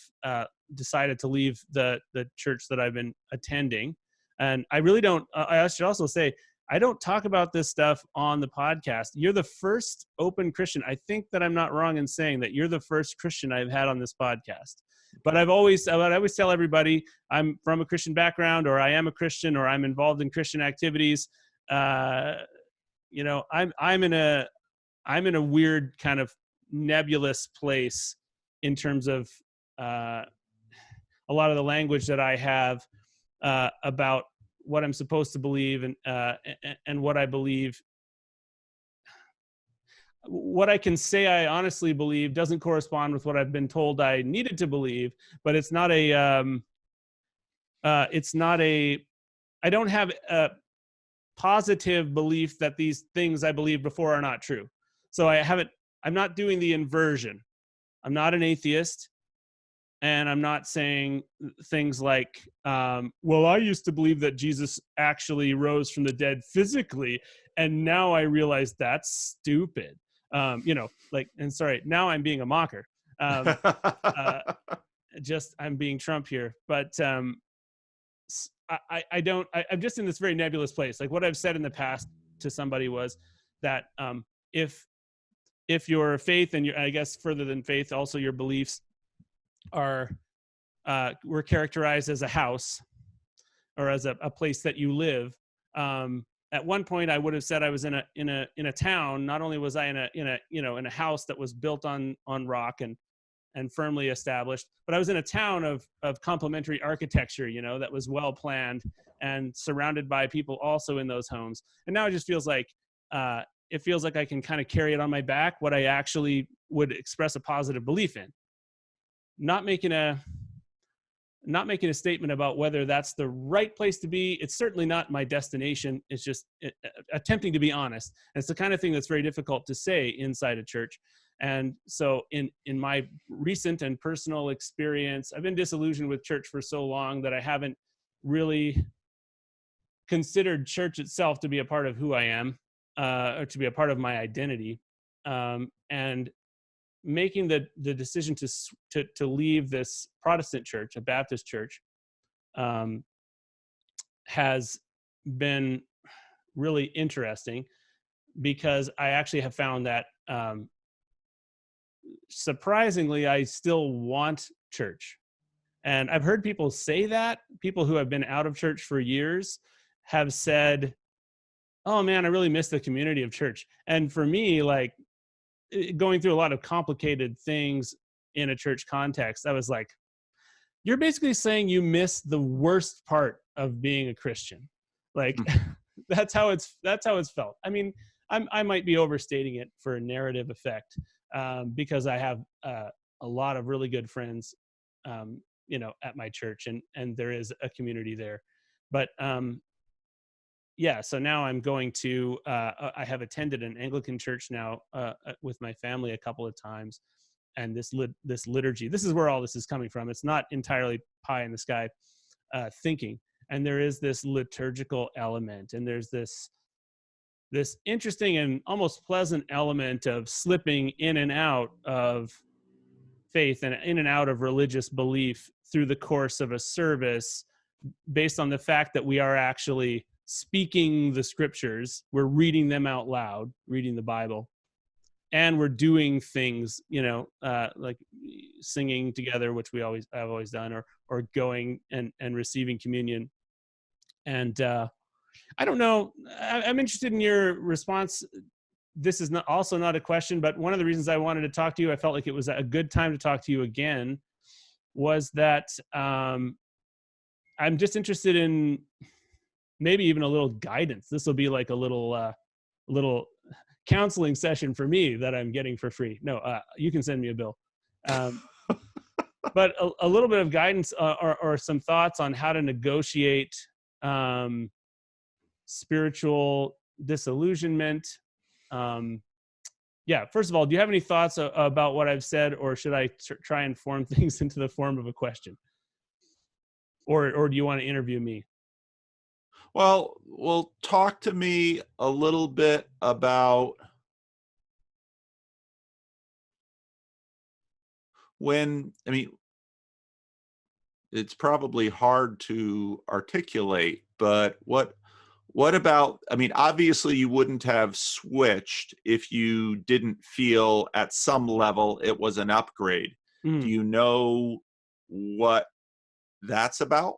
decided to leave the church that I've been attending. And I really don't, I should also say, I don't talk about this stuff on the podcast. You're the first open Christian. I think that I'm not wrong in saying that you're the first Christian I've had on this podcast. But I always tell everybody I'm from a Christian background, or I am a Christian, or I'm involved in Christian activities. You know, I'm in a weird kind of nebulous place in terms of a lot of the language that I have about what I'm supposed to believe and what I believe. What I can say I honestly believe doesn't correspond with what I've been told I needed to believe, but it's not a I don't have a positive belief that these things I believed before are not true. So I'm not doing the inversion. I'm not an atheist. And I'm not saying things like, well, I used to believe that Jesus actually rose from the dead physically, and now I realize that's stupid. You know, like, and sorry, now I'm being a mocker. I'm being Trump here. But I'm just in this very nebulous place. Like what I've said in the past to somebody was that if your faith and I guess further than faith, also your beliefs were characterized as a house or as a place that you live. At one point, I would have said I was in a town. Not only was I in a house that was built on rock and firmly established, but I was in a town of complementary architecture, you know, that was well planned and surrounded by people also in those homes. And now it just feels like I can kind of carry it on my back, what I actually would express a positive belief in. Not making a statement about whether that's the right place to be. It's certainly not my destination. It's just attempting to be honest. And it's the kind of thing that's very difficult to say inside a church. And so in my recent and personal experience, I've been disillusioned with church for so long that I haven't really considered church itself to be a part of who I am, or to be a part of my identity. And making the decision to leave this Protestant church, a Baptist church, has been really interesting because I actually have found that surprisingly, I still want church. And I've heard people say that. People who have been out of church for years have said, oh man, I really miss the community of church. And for me, like, going through a lot of complicated things in a church context, I was like, you're basically saying you miss the worst part of being a Christian. Like, that's how it's felt. I mean, I might be overstating it for a narrative effect, because I have a lot of really good friends, at my church, and there is a community there. But yeah, so now I'm going to. I have attended an Anglican church now with my family a couple of times, and this liturgy. This is where all this is coming from. It's not entirely pie in the sky thinking, and there is this liturgical element, and there's this interesting and almost pleasant element of slipping in and out of faith and in and out of religious belief through the course of a service, based on the fact that we are actually speaking the scriptures, we're reading them out loud, reading the Bible, and we're doing things, like singing together, which I've always done, or going and receiving communion. And I don't know. I'm interested in your response. This is not a question, but one of the reasons I wanted to talk to you, I felt like it was a good time to talk to you again, was that I'm just interested in maybe even a little guidance. This will be like a little counseling session for me that I'm getting for free. No, you can send me a bill. But a little bit of guidance or some thoughts on how to negotiate spiritual disillusionment. Yeah, first of all, do you have any thoughts about what I've said, or should I try and form things into the form of a question? Or do you want to interview me? Well, talk to me a little bit about I mean, it's probably hard to articulate, but what about, I mean, obviously you wouldn't have switched if you didn't feel at some level it was an upgrade. Do you know what that's about?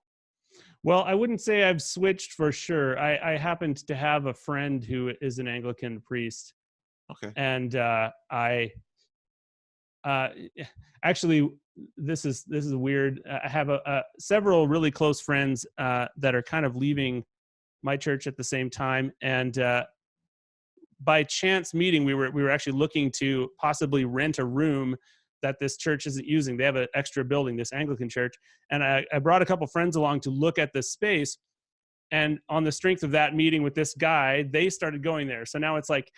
Well, I wouldn't say I've switched for sure. I happened to have a friend who is an Anglican priest, Okay. and I actually, this is weird. I have several really close friends that are kind of leaving my church at the same time, and by chance meeting, we were actually looking to possibly rent a room that this church isn't using. They have an extra building, this Anglican church, and I brought a couple friends along to look at this space. And on the strength of that meeting with this guy, they started going there. So now it's like,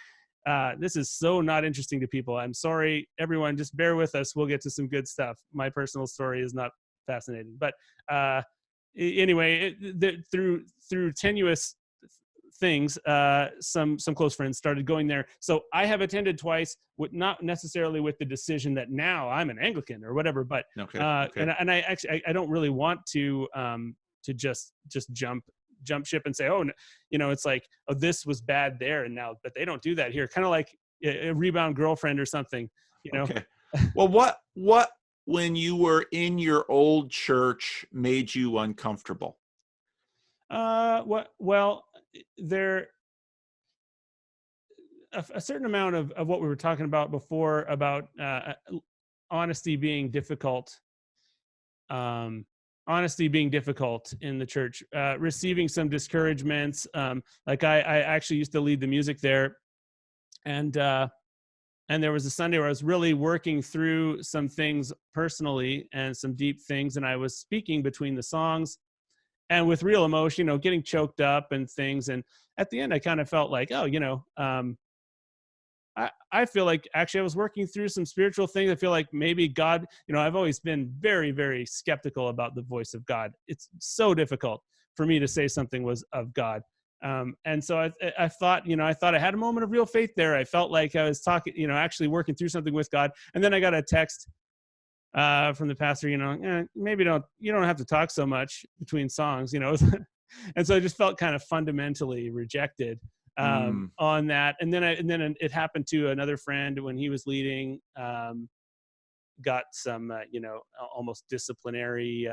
this is so not interesting to people. I'm sorry, everyone, just bear with us. We'll get to some good stuff. My personal story is not fascinating, but anyway, through tenuous things, some close friends started going there. So I have attended twice, not necessarily with the decision that now I'm an Anglican or whatever, but Okay. and I actually I don't really want to just jump ship and say, oh, it's like, oh, this was bad there and now, but they don't do that here. Kind of like a rebound girlfriend or something, Okay. Well, what when you were in your old church made you uncomfortable? Well, there a certain amount of what we were talking about before about honesty being difficult. Honesty being difficult in the church, receiving some discouragements. Like I actually used to lead the music there, and there was a Sunday where I was really working through some things personally and some deep things, and I was speaking between the songs and with real emotion, getting choked up and things. And at the end, I kind of felt like, oh, I feel like actually I was working through some spiritual things. I feel like maybe God, I've always been very, very skeptical about the voice of God. It's so difficult for me to say something was of God. And so I thought, I had a moment of real faith there. I felt like I was talking, actually working through something with God. And then I got a text from the pastor, maybe you don't have to talk so much between songs, and so I just felt kind of fundamentally rejected on that. And then it happened to another friend when he was leading, got some, almost disciplinary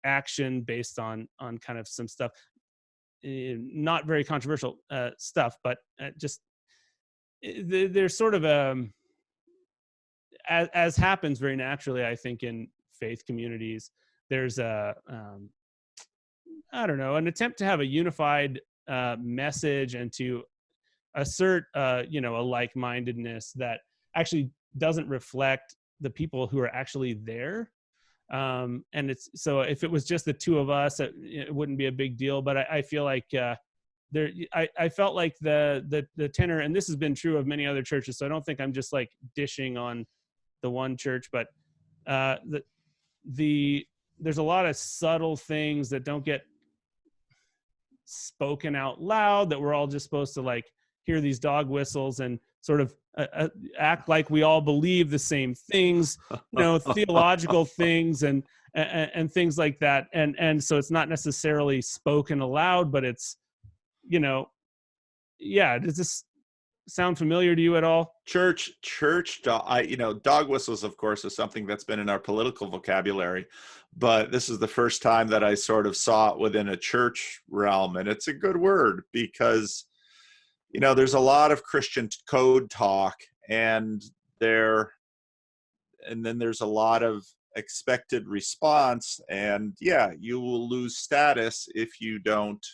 action based on kind of some stuff, not very controversial stuff, but just there's sort of as happens very naturally, I think, in faith communities, there's I don't know, an attempt to have a unified message and to assert, you know, a like-mindedness that actually doesn't reflect the people who are actually there. And it's, so if it was just the two of us, it wouldn't be a big deal. But I feel like I felt like the tenor, and this has been true of many other churches. So I don't think I'm just like dishing on the one church, but uh, the there's a lot of subtle things that don't get spoken out loud, that we're all just supposed to like hear these dog whistles and sort of act like we all believe the same things, you know, theological things and things like that. And so it's not necessarily spoken aloud, but it's, you know, yeah. Does this sound familiar to you at all? Church, dog whistles, of course, is something that's been in our political vocabulary, but this is the first time that I sort of saw it within a church realm. And it's a good word because, you know, there's a lot of Christian code talk, and then there's a lot of expected response. And yeah, you will lose status if you don't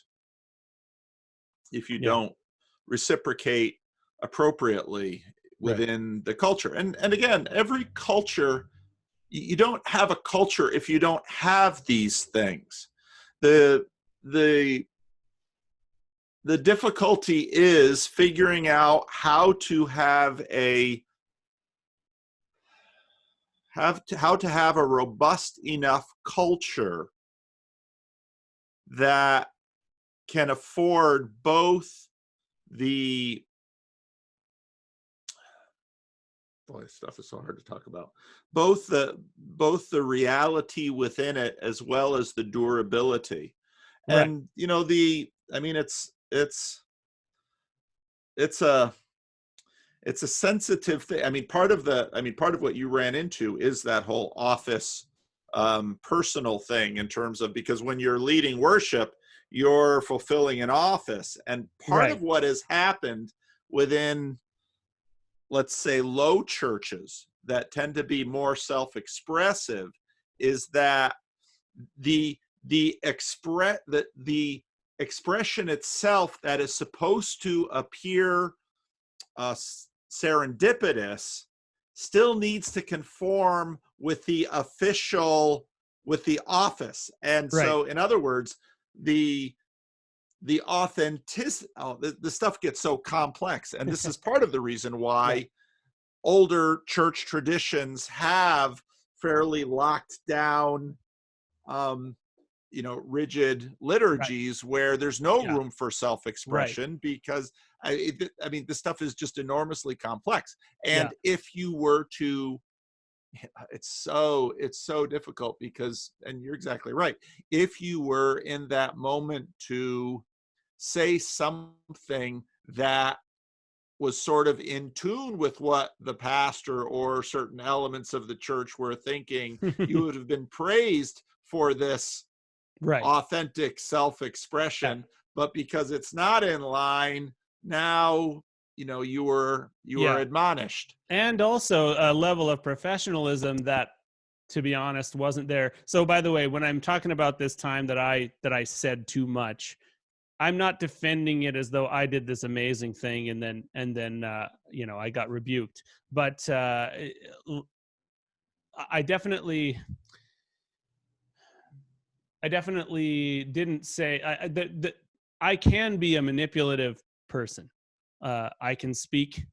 reciprocate appropriately within the culture. And again, every culture, you don't have a culture if you don't have these things. The difficulty is figuring out how to have a robust enough culture that can afford both the this stuff is so hard to talk about, both the reality within it as well as the durability. Right. And you know, it's a sensitive thing. I mean, part of what you ran into is that whole office personal thing, in terms of, because when you're leading worship, you're fulfilling an office. And part of what has happened within, let's say, low churches that tend to be more self-expressive is that the expression itself that is supposed to appear serendipitous still needs to conform with the office. And so, in other words, the authenticity, the stuff gets so complex. And this is part of the reason why older church traditions have fairly locked down, rigid liturgies where there's no room for self-expression, because this stuff is just enormously complex. And if you were to, it's so difficult because, and you're exactly right, if you were in that moment to say something that was sort of in tune with what the pastor or certain elements of the church were thinking, you would have been praised for this authentic self-expression. But because it's not in line, now, you were admonished. And also a level of professionalism that, to be honest, wasn't there. So by the way, when I'm talking about this time that I said too much, I'm not defending it as though I did this amazing thing and then I got rebuked. But I definitely didn't say I can be a manipulative person. I can speak,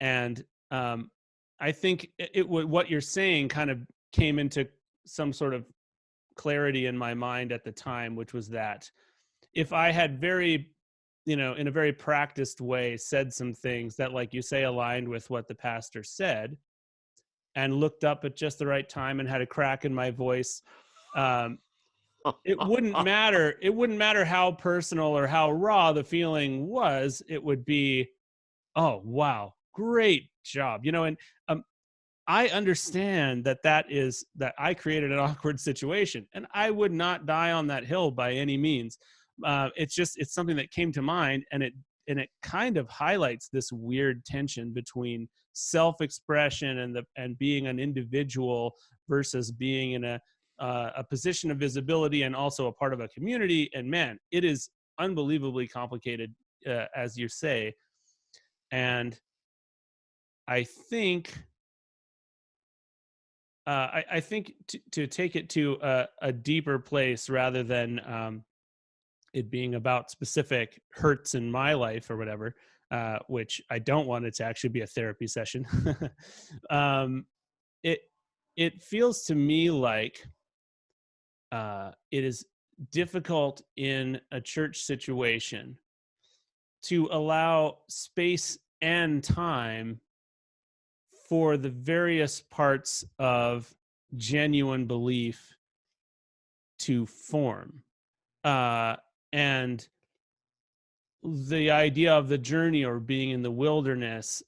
and I think what you're saying kind of came into some sort of clarity in my mind at the time, which was that if I had in a very practiced way said some things that, like you say, aligned with what the pastor said, and looked up at just the right time and had a crack in my voice, it wouldn't matter. It wouldn't matter how personal or how raw the feeling was. It would be, oh, wow, great job. And I understand that I created an awkward situation, and I would not die on that hill by any means. It's something that came to mind, and it kind of highlights this weird tension between self-expression and being an individual versus being in a position of visibility and also a part of a community. And man, it is unbelievably complicated, as you say. And I think I think to take it to a deeper place rather than it being about specific hurts in my life or whatever, which I don't want it to actually be a therapy session. um, it it feels to me like it is difficult in a church situation to allow space and time for the various parts of genuine belief to form. And the idea of the journey or being in the wilderness,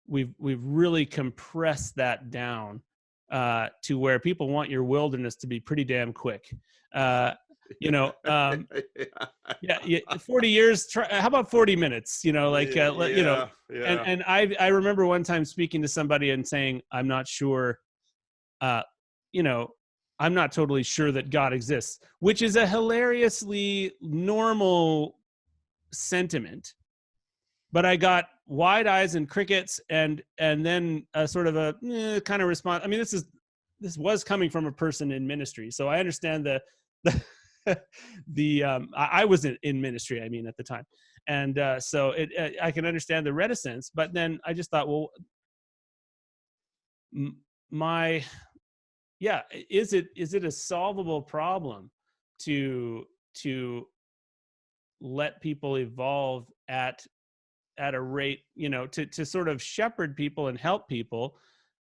we've really compressed that down to where people want your wilderness to be pretty damn quick. You know, yeah, 40 years. How about 40 minutes? You know, like you know, yeah. and I remember one time speaking to somebody and saying, I'm not sure, you know, I'm not totally sure that God exists, which is a hilariously normal sentiment. But I got wide eyes and crickets, and then a sort of a kind of response. I mean, this was coming from a person in ministry, so I understand the I was in ministry. I mean, at the time, and so I can understand the reticence. But then I just thought, well, my yeah, is it a solvable problem to let people evolve at a rate, you know, to sort of shepherd people and help people,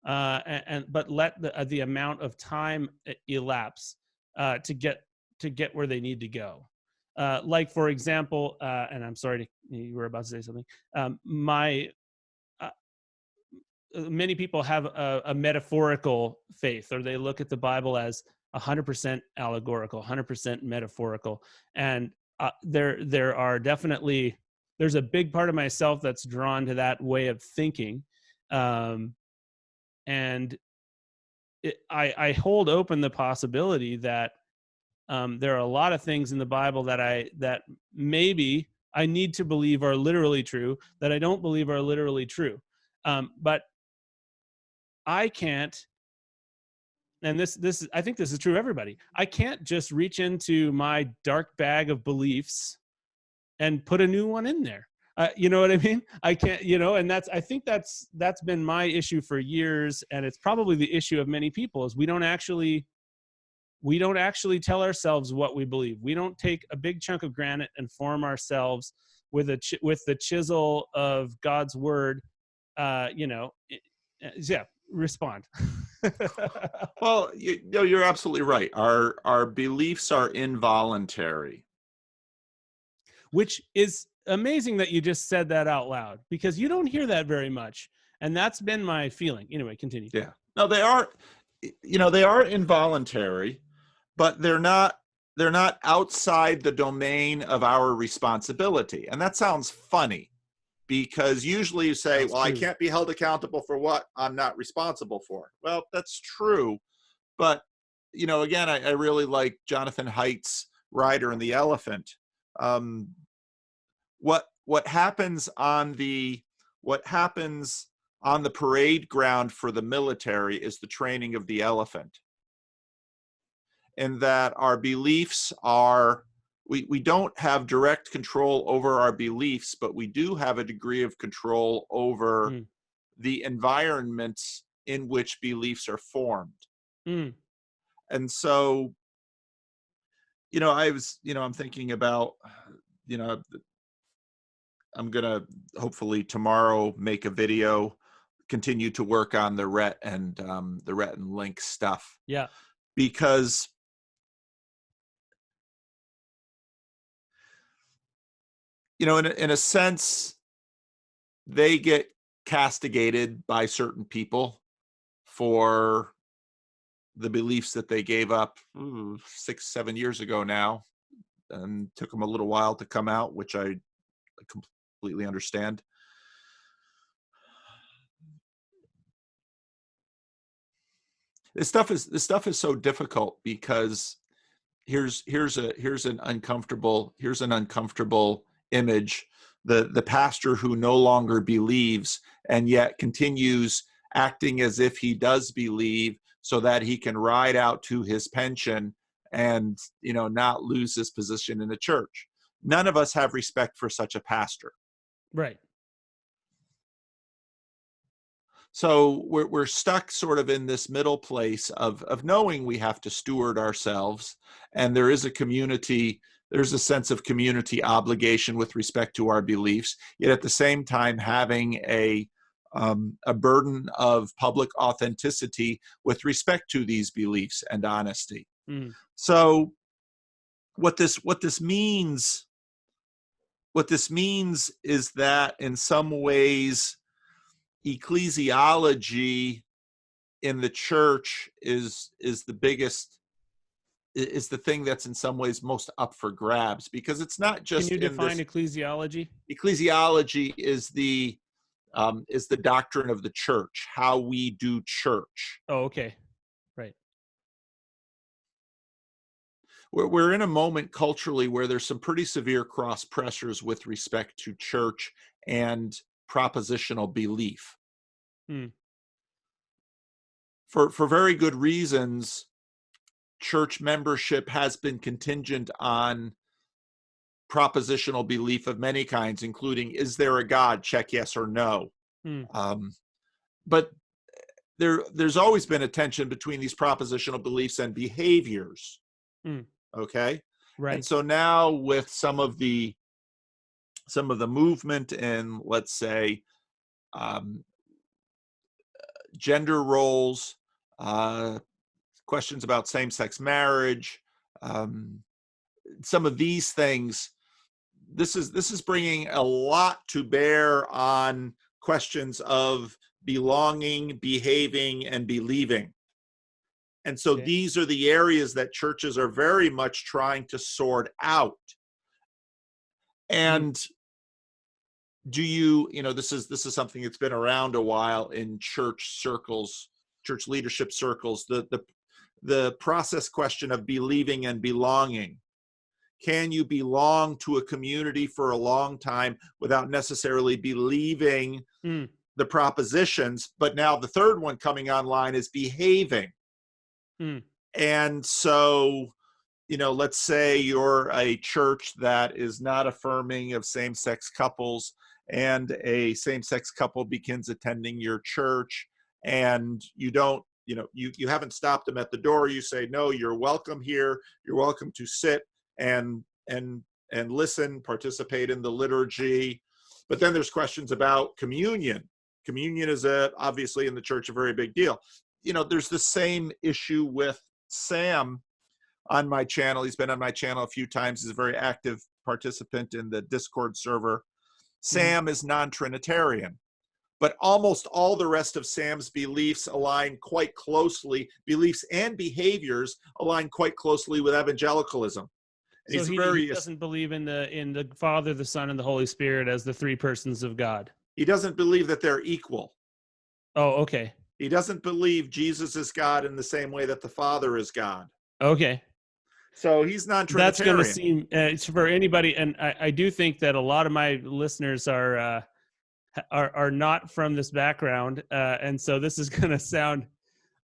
but let the amount of time elapse to get where they need to go. Like, for example, and I'm sorry, you were about to say something. My Many people have a metaphorical faith, or they look at the Bible as 100% allegorical, 100% metaphorical, and there are definitely, there's a big part of myself that's drawn to that way of thinking, and I hold open the possibility that there are a lot of things in the Bible that maybe I need to believe are literally true, that I don't believe are literally true, but I can't, and this I think this is true of everybody. I can't just reach into my dark bag of beliefs and put a new one in there. You know what I mean? I can't, you know, and I think that's been my issue for years, and it's probably the issue of many people, is we don't actually tell ourselves what we believe. We don't take a big chunk of granite and form ourselves with with the chisel of God's word. You know, yeah. Respond. Well, you're absolutely right. Our beliefs are involuntary. Which is amazing that you just said that out loud, because you don't hear that very much. And that's been my feeling. Anyway, continue. Yeah. No, they are, they are involuntary, but they're not outside the domain of our responsibility. And that sounds funny, because usually you say, Sounds well, I true. can't be held accountable for what I'm not responsible for. Well, that's true. But, again, I really like Jonathan Haidt's Rider and the Elephant. What happens on the parade ground for the military is the training of the elephant. And that our beliefs are, we don't have direct control over our beliefs, but we do have a degree of control over the environments in which beliefs are formed. And so, I'm thinking about, I'm going to hopefully tomorrow make a video, continue to work on the Rhett and Link stuff. Yeah. Because in a sense, they get castigated by certain people for the beliefs that they gave up 6-7 years ago now, and took them a little while to come out, which I completely understand. This stuff is so difficult because here's an uncomfortable image. The pastor who no longer believes and yet continues acting as if he does believe, so that he can ride out to his pension and not lose his position in the church. None of us have respect for such a pastor. Right. So we're stuck sort of in this middle place of knowing we have to steward ourselves, and there is a community, there's a sense of community obligation with respect to our beliefs, yet at the same time having a burden of public authenticity with respect to these beliefs and honesty. Mm. So what this means is that in some ways ecclesiology in the church is the biggest, is the thing that's in some ways most up for grabs, because it's not just Can you in define this. ecclesiology? Ecclesiology is the doctrine of the church, how we do church. Oh, okay. Right. We're in a moment culturally where there's some pretty severe cross pressures with respect to church and propositional belief. Mm. For very good reasons, church membership has been contingent on propositional belief of many kinds, including, is there a God? Check yes or no. Mm. But there's always been a tension between these propositional beliefs and behaviors. Mm. Okay. Right. And so now with some of the movement in, let's say, gender roles, questions about same-sex marriage, some of these things, this is bringing a lot to bear on questions of belonging, behaving, and believing. And so Okay. these are the areas that churches are very much trying to sort out. And do you know, this is something that's been around a while in church circles, church leadership circles, the process question of believing and belonging. Can you belong to a community for a long time without necessarily believing the propositions? But now the third one coming online is behaving. And so, let's say you're a church that is not affirming of same-sex couples, and a same-sex couple begins attending your church, and you don't, you haven't stopped them at the door. You say, no, you're welcome here. You're welcome to sit and listen, participate in the liturgy. But then there's questions about communion. Communion is obviously in the church a very big deal. There's the same issue with Sam on my channel. He's been on my channel a few times. He's a very active participant in the Discord server. Sam is non-Trinitarian, but almost all the rest of Sam's beliefs align quite closely, beliefs and behaviors align quite closely with evangelicalism. And so he doesn't believe in the Father, the Son, and the Holy Spirit as the three persons of God. He doesn't believe that they're equal. Oh, okay. He doesn't believe Jesus is God in the same way that the Father is God. Okay. So he's non-Trinitarian. That's going to seem for anybody, and I do think that a lot of my listeners are not from this background, and so this is going to sound.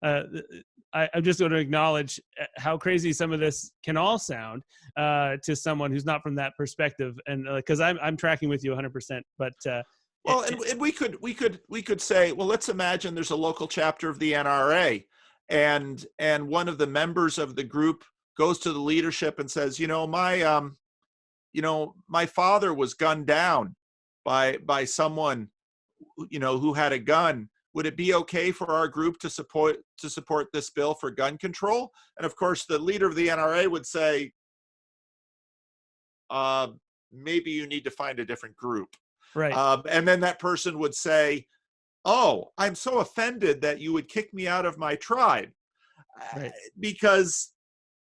I'm just going to acknowledge how crazy some of this can all sound to someone who's not from that perspective, and because I'm tracking with you 100%. But well, and we could say, well, let's imagine there's a local chapter of the NRA, and one of the members of the group goes to the leadership and says, my father was gunned down by someone, who had a gun. Would it be okay for our group to support this bill for gun control? And of course, the leader of the NRA would say, maybe you need to find a different group. Right. And then that person would say, oh, I'm so offended that you would kick me out of my tribe. Right. Because,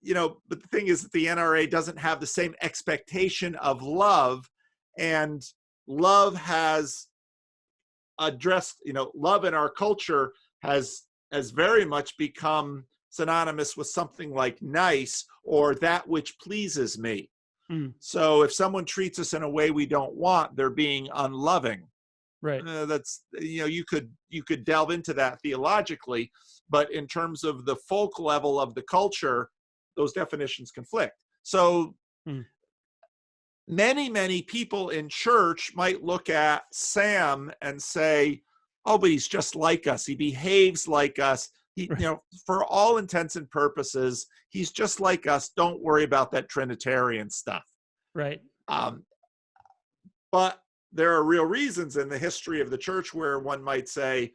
but the thing is that the NRA doesn't have the same expectation of love, and love has addressed, love in our culture has very much become synonymous with something like nice or that which pleases me. Mm. So if someone treats us in a way we don't want, they're being unloving. Right. That's, you could delve into that theologically, but in terms of the folk level of the culture, those definitions conflict. So Mm. many people in church might look at Sam and say, oh, but he's just like us, he behaves like us, he, Right. for all intents and purposes, he's just like us, don't worry about that Trinitarian stuff. Right. um, but there are real reasons in the history of the church where one might say,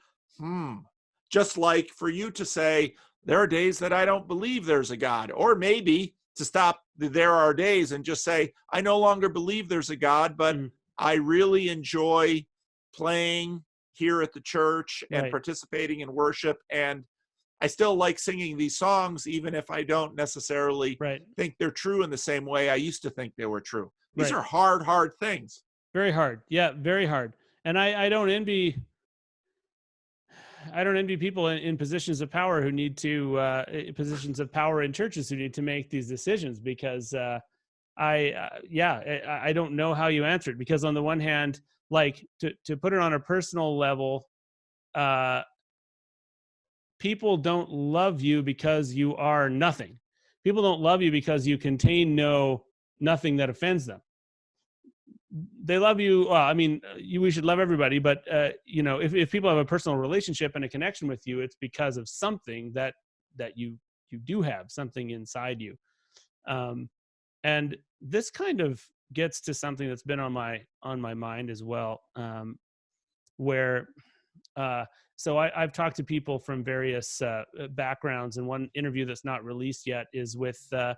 just like for you to say, there are days that I don't believe there's a God, or maybe to stop the there are days and just say, I no longer believe there's a God, but Mm. I really enjoy playing here at the church and Right. participating in worship. And I still like singing these songs, even if I don't necessarily Right. think they're true in the same way I used to think they were true. These Right. are hard things. Very hard. Yeah, very hard. And I don't envy people in positions of power who need to positions of power in churches who need to make these decisions, because I don't know how you answer it, because on the one hand, like to put it on a personal level, uh, people don't love you because you are nothing. People don't love you because you contain nothing that offends them. They love you. Well, I mean, we should love everybody, but if people have a personal relationship and a connection with you, it's because of something that you do have something inside you. And this kind of gets to something that's been on my mind as well, where so I've talked to people from various backgrounds, and one interview that's not released yet is with a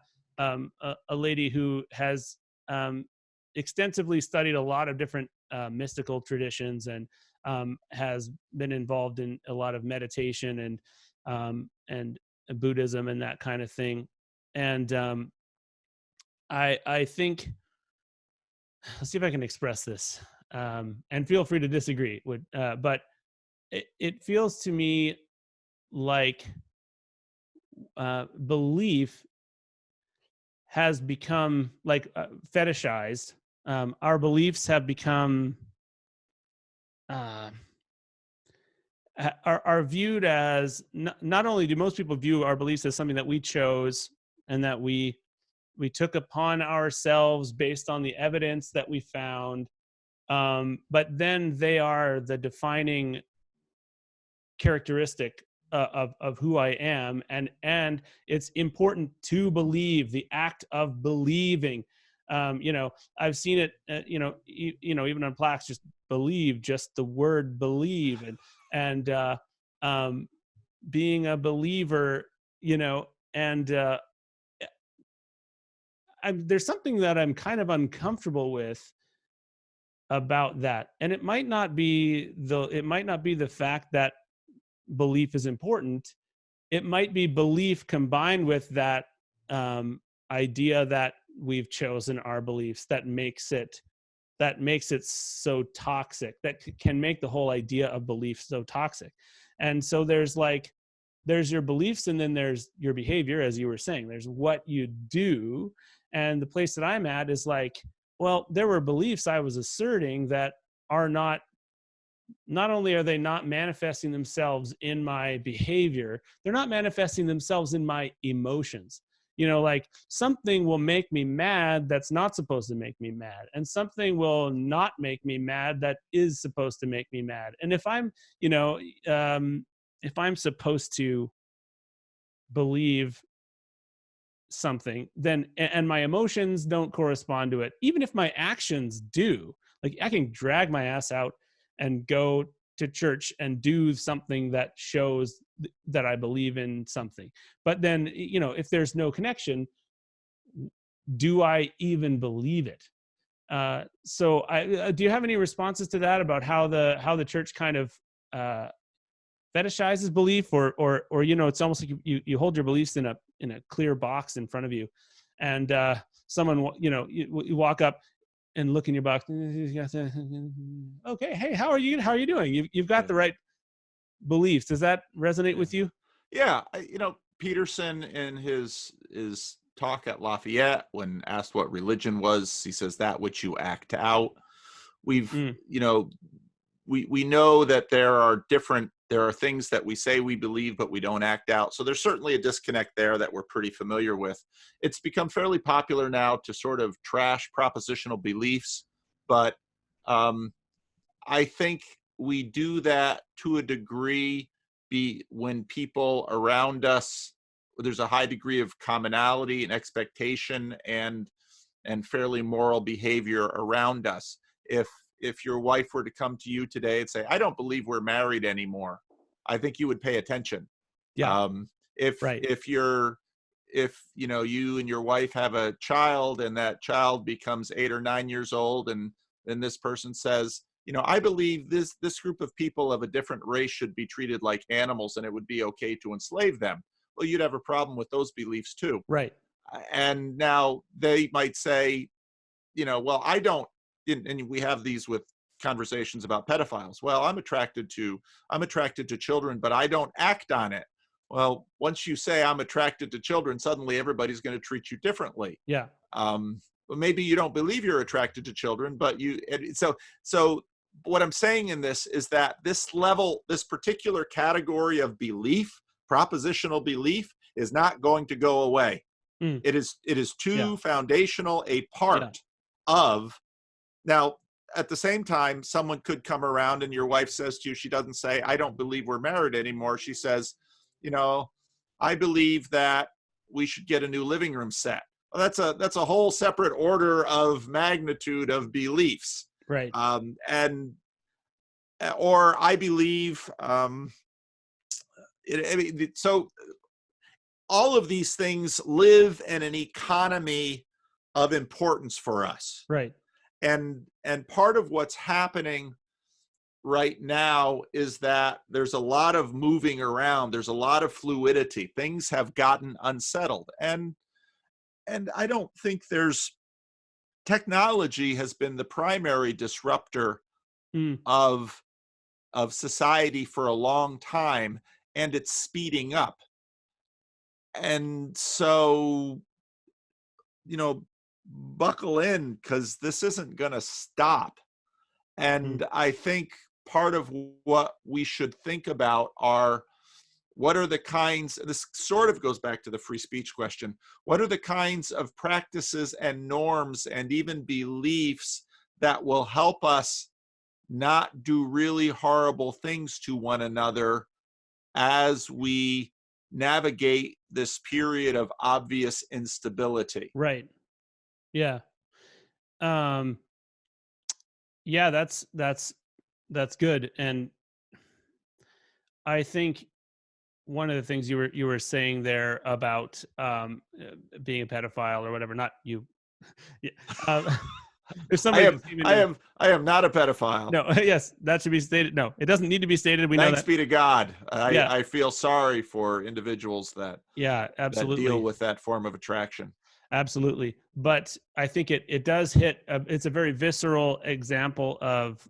lady who has extensively studied a lot of different mystical traditions, and has been involved in a lot of meditation and Buddhism and that kind of thing. And I think, let's see if I can express this, and feel free to disagree. But it feels to me like belief has become like fetishized. Our beliefs have become uh, are viewed as, not only do most people view our beliefs as something that we chose and that we took upon ourselves based on the evidence that we found, but then they are the defining characteristic of who I am, and it's important to believe. The act of believing, I've seen it, even on plaques, just believe, just the word believe, and being a believer, and there's something that I'm kind of uncomfortable with about that, and it might not be the fact that belief is important. It might be belief combined with that idea that we've chosen our beliefs that makes it so toxic, that can make the whole idea of belief so toxic. And so there's your beliefs, and then there's your behavior, as you were saying. There's what you do. And the place that I'm at is like, well, there were beliefs I was asserting that are not only are they not manifesting themselves in my behavior, they're not manifesting themselves in my emotions. Like something will make me mad that's not supposed to make me mad, and something will not make me mad that is supposed to make me mad. And if I'm supposed to believe something, then, and my emotions don't correspond to it, even if my actions do, like I can drag my ass out and go to church and do something that shows that I believe in something. But then, if there's no connection, do I even believe it? So do you have any responses to that, about how the church kind of fetishizes belief, or it's almost like you hold your beliefs in a clear box in front of you, and someone, you walk up and look in your box. Okay, hey, how are you doing? You've got the right beliefs. Does that resonate with you? Yeah, Peterson, in his talk at Lafayette, when asked what religion was, he says that which you act out. We've, Mm. you know, we know that there are things that we say we believe, but we don't act out. So there's certainly a disconnect there that we're pretty familiar with. It's become fairly popular now to sort of trash propositional beliefs, but I think we do that to a degree when people around us, there's a high degree of commonality and expectation and fairly moral behavior around us. If your wife were to come to you today and say, I don't believe we're married anymore, I think you would pay attention. Yeah. If Right. if you know, you and your wife have a child and that child becomes 8 or 9 years old, and then this person says, you know, I believe this group of people of a different race should be treated like animals and it would be okay to enslave them. Well, you'd have a problem with those beliefs too. Right. And now they might say, you know, well, I don't, and we have these with conversations about pedophiles. Well, I'm attracted to children, but I don't act on it. Well, once you say I'm attracted to children, suddenly everybody's going to treat you differently. Yeah. Well, maybe you don't believe you're attracted to children, but so what I'm saying in this is that this particular category of belief, propositional belief, is not going to go away. Mm. It is too Yeah. foundational a part of. Now, at the same time, someone could come around and your wife says to you, she doesn't say, I don't believe we're married anymore. She says, you know, I believe that we should get a new living room set. Well, that's a whole separate order of magnitude of beliefs. Right. Or I believe, so all of these things live in an economy of importance for us. Right. And part of what's happening right now is that there's a lot of moving around. There's a lot of fluidity. Things have gotten unsettled. And I don't think technology has been the primary disruptor of society for a long time, and it's speeding up. And so, you know, buckle in, because this isn't going to stop. And I think part of what we should think about are, what are the kinds, this sort of goes back to the free speech question, what are the kinds of practices and norms and even beliefs that will help us not do really horrible things to one another as we navigate this period of obvious instability? Right. Yeah. Yeah, that's good. And I think one of the things you were saying there about being a pedophile or whatever, not you. Yeah. There's somebody that's even I am not a pedophile. No, yes, that should be stated. No, it doesn't need to be stated. We know Thanks that. be to God. Yeah. I feel sorry for individuals that absolutely, that deal with that form of attraction. Absolutely. But I think it does hit, it's a very visceral example of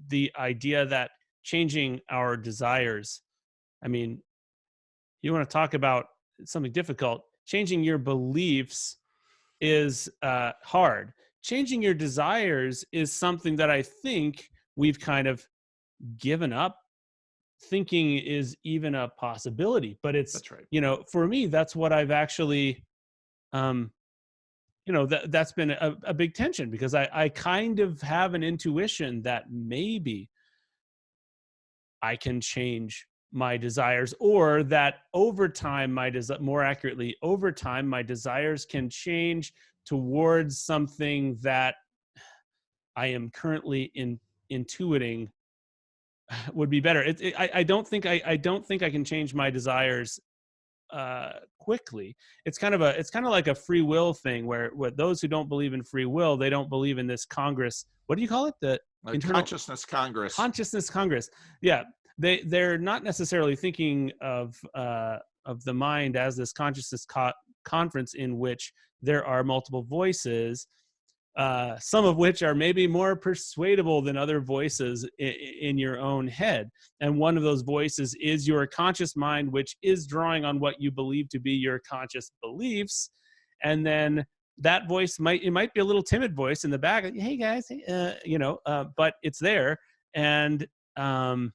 the idea that changing our desires, I mean, you want to talk about something difficult, changing your beliefs is hard. Changing your desires is something that I think we've kind of given up thinking is even a possibility. But it's, That's right. You know, for me, that's what I've actually, you know, that's been a big tension, because I kind of have an intuition that maybe I can change my desires, or that over time, more accurately, over time, my desires can change towards something that I am currently intuiting would be better. I don't think I can change my desires quickly. It's kind of like a free will thing, where those who don't believe in free will, they don't believe in this Congress. What do you call it? The Consciousness Congress. Consciousness Congress. Yeah, they're not necessarily thinking of the mind as this consciousness conference in which there are multiple voices, some of which are maybe more persuadable than other voices in your own head. And one of those voices is your conscious mind, which is drawing on what you believe to be your conscious beliefs. And then that voice might be a little timid voice in the back. Hey guys, but it's there. And one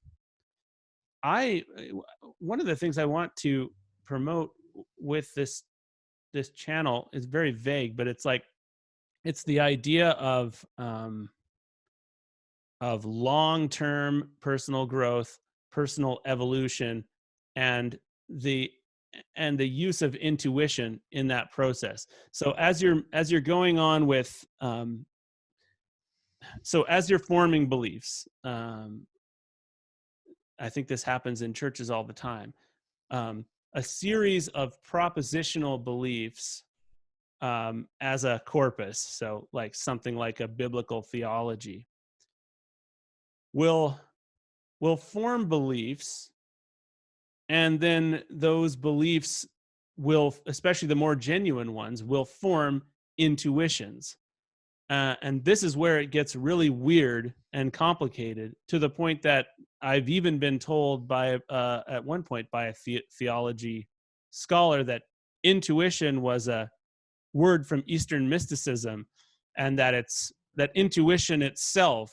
of the things I want to promote with this channel is very vague, but it's like, it's the idea of long-term personal growth, personal evolution, and the use of intuition in that process. So as you're going on with so as you're forming beliefs, I think this happens in churches all the time. A series of propositional beliefs as a corpus, so like something like a biblical theology, will form beliefs, and then those beliefs will, especially the more genuine ones, will form intuitions. And this is where it gets really weird and complicated, to the point that I've even been told by at one point by a theology scholar that intuition was a word from Eastern mysticism, and that intuition itself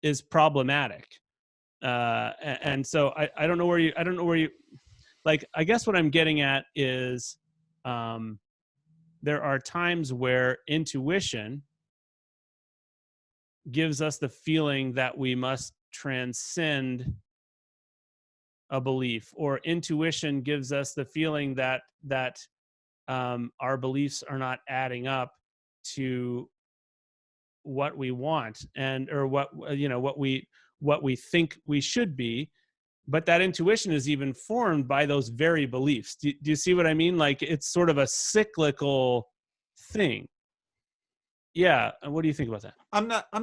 is problematic. And so I don't know where you like, I guess what I'm getting at is there are times where intuition gives us the feeling that we must transcend a belief, or intuition gives us the feeling that our beliefs are not adding up to what we want, and or what we think we should be. But that intuition is even formed by those very beliefs. Do you see what I mean? Like, it's sort of a cyclical thing. Yeah. What do you think about that? I'm not I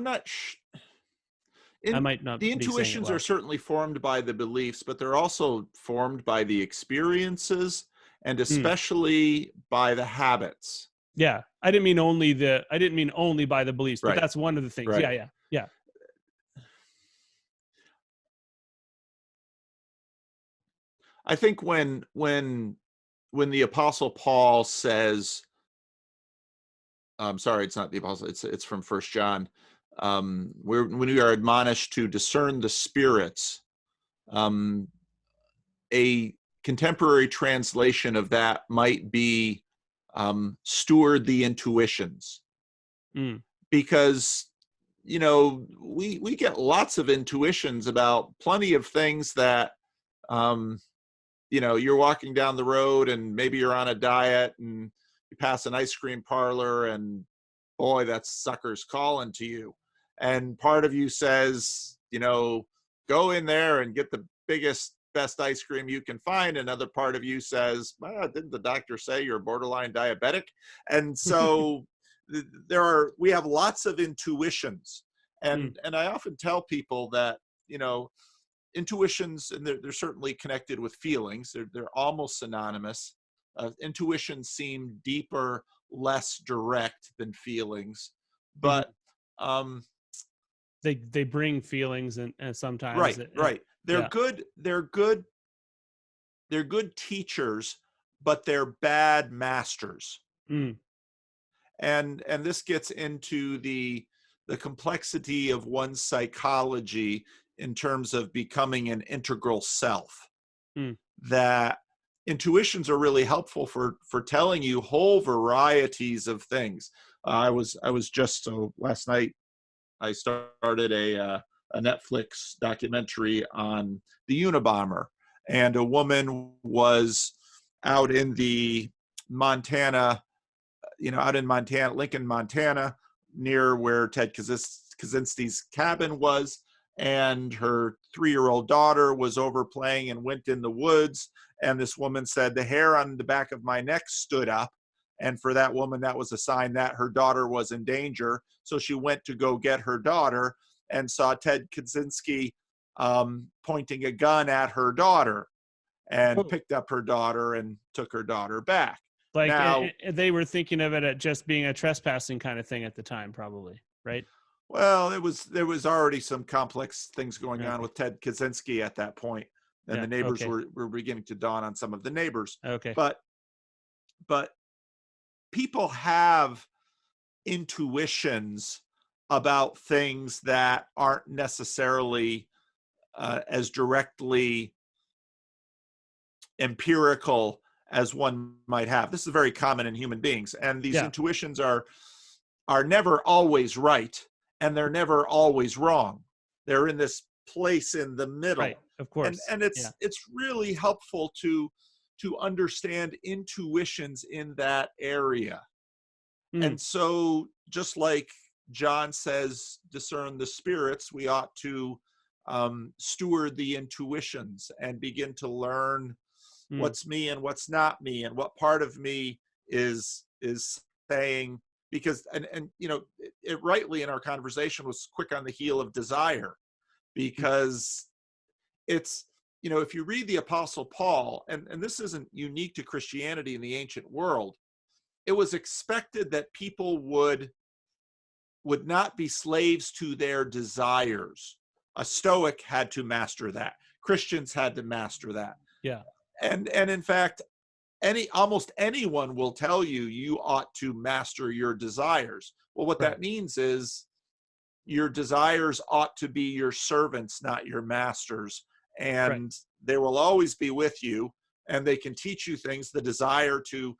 might not the be saying it intuitions well. are certainly formed by the beliefs, but they're also formed by the experiences, and especially by the habits. Yeah, I didn't mean only by the beliefs, but Right. that's one of the things. Right. Yeah. I think when the Apostle Paul says, I'm sorry, it's not the Apostle, it's from First John, when we are admonished to discern the spirits, a contemporary translation of that might be steward the intuitions. Because we get lots of intuitions about plenty of things that you're walking down the road, and maybe you're on a diet, and you pass an ice cream parlor, and boy, that sucker's calling to you. And part of you says, go in there and get the biggest, best ice cream you can find. Another part of you says, well, didn't the doctor say you're borderline diabetic? And so we have lots of intuitions. And I often tell people that, intuitions, and they're certainly connected with feelings. They're almost synonymous. Intuitions seem deeper, less direct than feelings, but they bring feelings, and sometimes right. They're good teachers, but they're bad masters. And this gets into the complexity of one's psychology in terms of becoming an integral self. That intuitions are really helpful for telling you whole varieties of things. I was just, so last night I started a Netflix documentary on the Unabomber, and a woman was out in the Montana, Lincoln, Montana, near where Ted Kaczynski's cabin was. And her 3-year-old daughter was over playing and went in the woods. And this woman said, the hair on the back of my neck stood up. And for that woman, that was a sign that her daughter was in danger. So she went to go get her daughter and saw Ted Kaczynski pointing a gun at her daughter, and picked up her daughter and took her daughter back. Like Now, they were thinking of it at just being a trespassing kind of thing at the time, probably, right? well, there was already some complex things going on Okay. with Ted Kaczynski at that point, and Yeah. the neighbors Okay. were beginning to dawn on some of the neighbors. Okay. But but people have intuitions about things that aren't necessarily as directly empirical as one might have. This is very common in human beings, and these Yeah. intuitions are never always right, and they're never always wrong. They're in this place in the Right. middle, Of and course. Yeah. it's really helpful to understand intuitions in that area. Mm. And so, just like John says, discern the spirits, we ought to steward the intuitions and begin to learn Mm. what's me and what's not me, and what part of me is saying. Because and you know, it rightly in our conversation was quick on the heel of desire, Mm. because it's, you know, if you read the Apostle Paul, and this isn't unique to Christianity in the ancient world, it was expected that people would not be slaves to their desires. A Stoic had to master that. Christians had to master that. Yeah. And in fact, almost anyone will tell you you ought to master your desires. Well, what Right. that means is your desires ought to be your servants, not your masters. Right. And they will always be with you, and they can teach you things. The desire to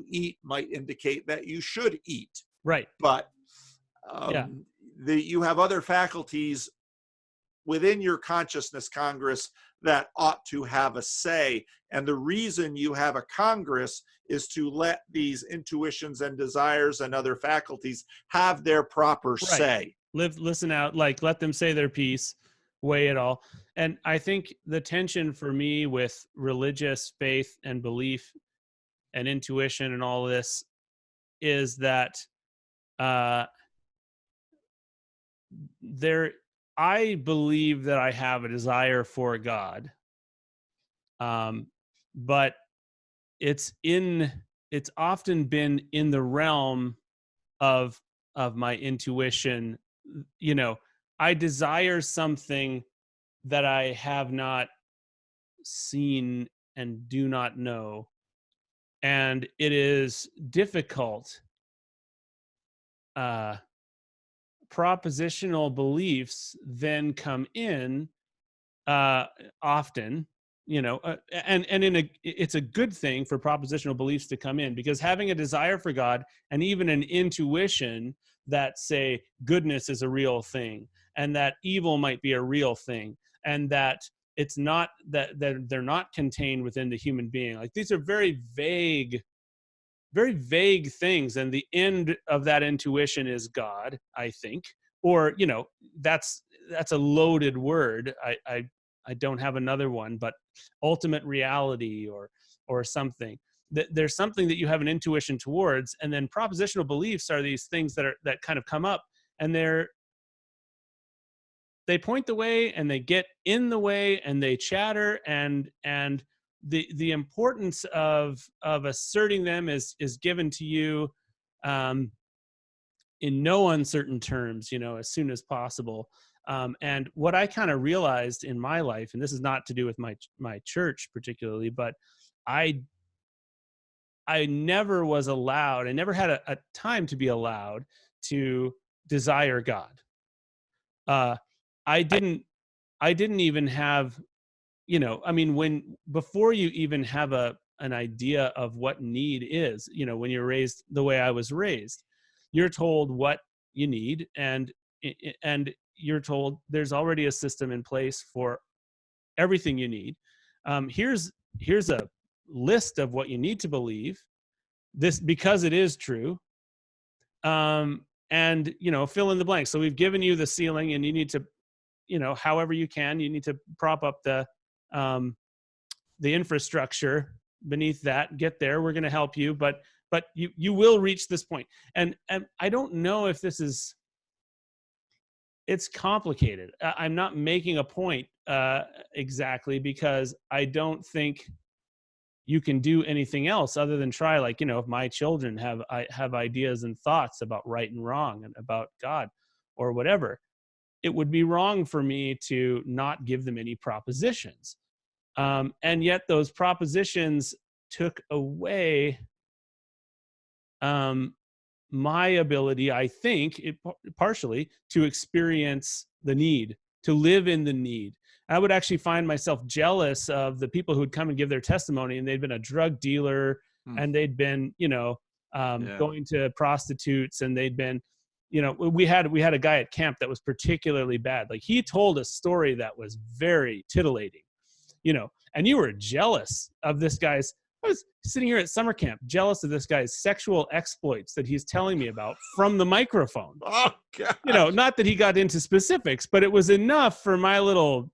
eat might indicate that you should eat, Right. but Yeah. you have other faculties within your consciousness Congress that ought to have a say. And the reason you have a Congress is to let these intuitions and desires and other faculties have their proper Right. say. Listen out, like let them say their piece, weigh it all. And I think the tension for me with religious faith and belief and intuition and all this is that uh there I believe that I have a desire for God. Um but it's in it's often been in the realm of my intuition. You know, I desire something that I have not seen and do not know, and it is difficult. uh Propositional beliefs then come in, uh often, and it's a good thing for propositional beliefs to come in, because having a desire for God and even an intuition that say goodness is a real thing and that evil might be a real thing, and that it's not that they're not contained within the human being, like these are very vague things, and the end of that intuition is God, I think. Or, that's a loaded word. I don't have another one, but ultimate reality, or something. There's something that you have an intuition towards, and then propositional beliefs are these things that kind of come up, and they point the way, and they get in the way, and they chatter, and the importance of asserting them is given to you, um, in no uncertain terms, as soon as possible. And what I kind of realized in my life, and this is not to do with my church particularly, but I I never was allowed. I never had a time to be allowed to desire God. Uh, I didn't. I didn't even have, I mean, when before you even have an idea of what need is, when you're raised the way I was raised, you're told what you need, and you're told there's already a system in place for everything you need. Here's a list of what you need to believe this, because it is true. And fill in the blank. So we've given you the ceiling, and you need to, however you can, you need to prop up um, the infrastructure beneath that. Get there. We're going to help you, but you will reach this point. And I don't know if this is. It's complicated. I'm not making a point exactly, because I don't think you can do anything else other than try. Like, if my children have ideas and thoughts about right and wrong and about God or whatever, it would be wrong for me to not give them any propositions. And yet those propositions took away my ability, I think, partially, to experience the need, to live in the need. I would actually find myself jealous of the people who would come and give their testimony, and they'd been a drug dealer, Hmm. and they'd been, Yeah. going to prostitutes, and they'd been, we had a guy at camp that was particularly bad. Like, he told a story that was very titillating, and you were jealous of this guy's. I was sitting here at summer camp, jealous of this guy's sexual exploits that he's telling me about from the microphone. Oh, God. Not that he got into specifics, but it was enough for my little,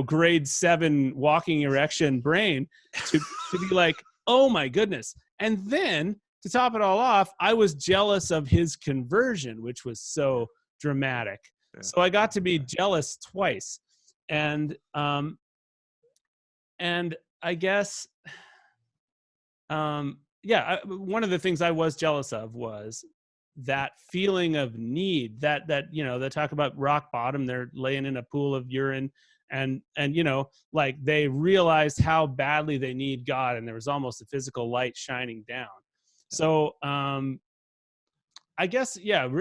grade 7 walking erection brain to be like, oh my goodness. And then to top it all off, I was jealous of his conversion, which was so dramatic. Yeah. So I got to be jealous twice. And I guess, one of the things I was jealous of was that feeling of need, that they talk about rock bottom, they're laying in a pool of urine, and like, they realized how badly they need God, and there was almost a physical light shining down. So I guess,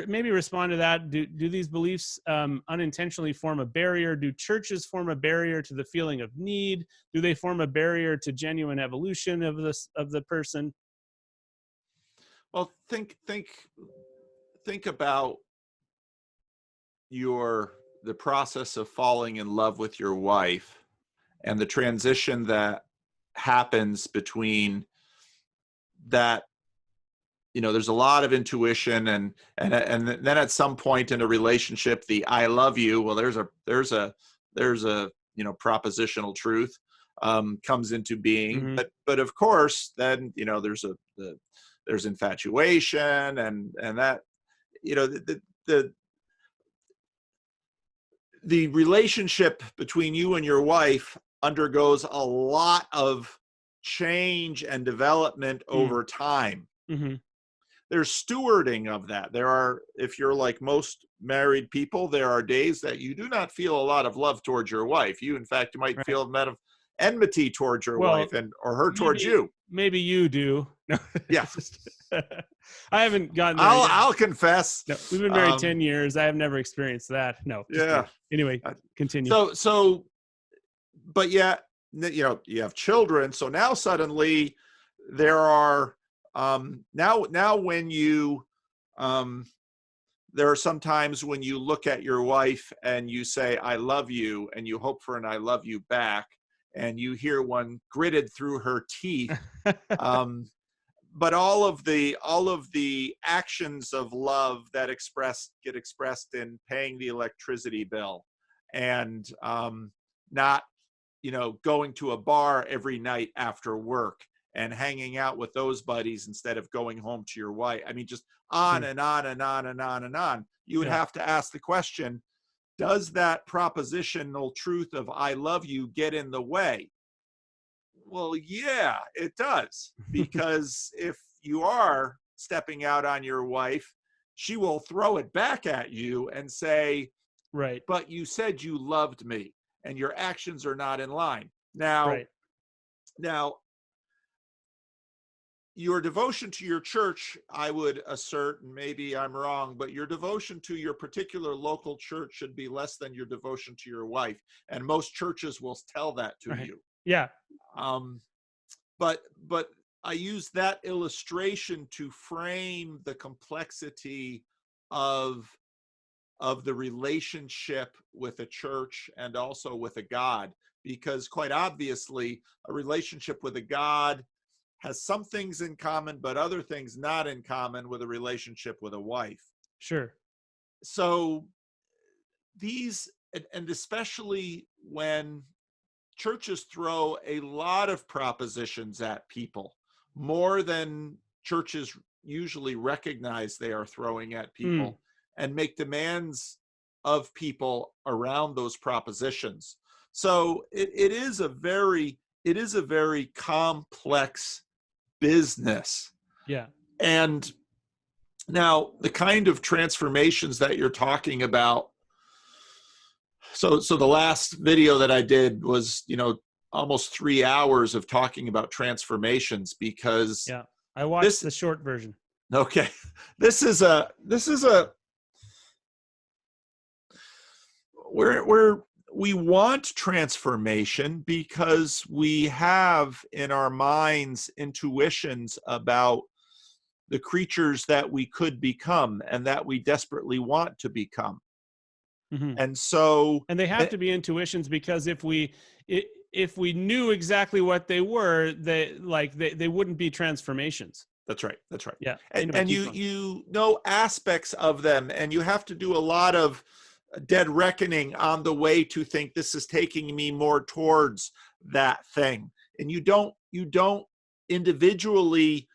maybe respond to that. Do these beliefs unintentionally form a barrier? Do churches form a barrier to the feeling of need? Do they form a barrier to genuine evolution of the person? Well, think about the process of falling in love with your wife and the transition that happens between that. There's a lot of intuition, and then at some point in a relationship, the "I love you," well, there's a propositional truth comes into being. Mm-hmm. But of course, then there's infatuation, and that the relationship between you and your wife undergoes a lot of change and development over time. Mm-hmm. There's stewarding of that. If you're like most married people, there are days that you do not feel a lot of love towards your wife. You, in fact, you might Right. feel a bit of enmity towards your wife, or her towards you. Maybe you do. No, Yeah. I haven't gotten there yet. I'll confess. No, we've been married 10 years. I have never experienced that. No. Yeah. Anyway, continue. But you have children. So now suddenly there are, now when you, there are some times when you look at your wife and you say, "I love you," and you hope for an "I love you" back, and you hear one gritted through her teeth. But all of the actions of love that get expressed in paying the electricity bill, and not going to a bar every night after work and hanging out with those buddies instead of going home to your wife. I mean, just on and on and on and on and on. You would have to ask the question, does that propositional truth of "I love you" get in the way? Well, yeah, it does. Because if you are stepping out on your wife, she will throw it back at you and say, right, "But you said you loved me, and your actions are not in line." Now, your devotion to your church, I would assert, and maybe I'm wrong, but your devotion to your particular local church should be less than your devotion to your wife. And most churches will tell that to you. Yeah. But I use that illustration to frame the complexity of the relationship with a church and also with a God, because quite obviously a relationship with a God has some things in common, but other things not in common with a relationship with a wife. Sure. So these, and especially when churches throw a lot of propositions at people, more than churches usually recognize they are throwing at people, and make demands of people around those propositions. So it is a very it is a very complex business. Yeah. And now the kind of transformations that you're talking about, so the last video that I did was, almost 3 hours of talking about transformations, because Yeah. I watched this, the short version. okay, this is a where we want transformation because we have in our minds intuitions about the creatures that we could become and that we desperately want to become. Hmm. And so, And they have to be intuitions, because if we knew exactly what they were, they wouldn't be transformations. that's right. That's right. Yeah. And, Anyway, and keep you going. you know aspects of them, and you have to do a lot of dead reckoning on the way to think this is taking me more towards that thing. And you don't individually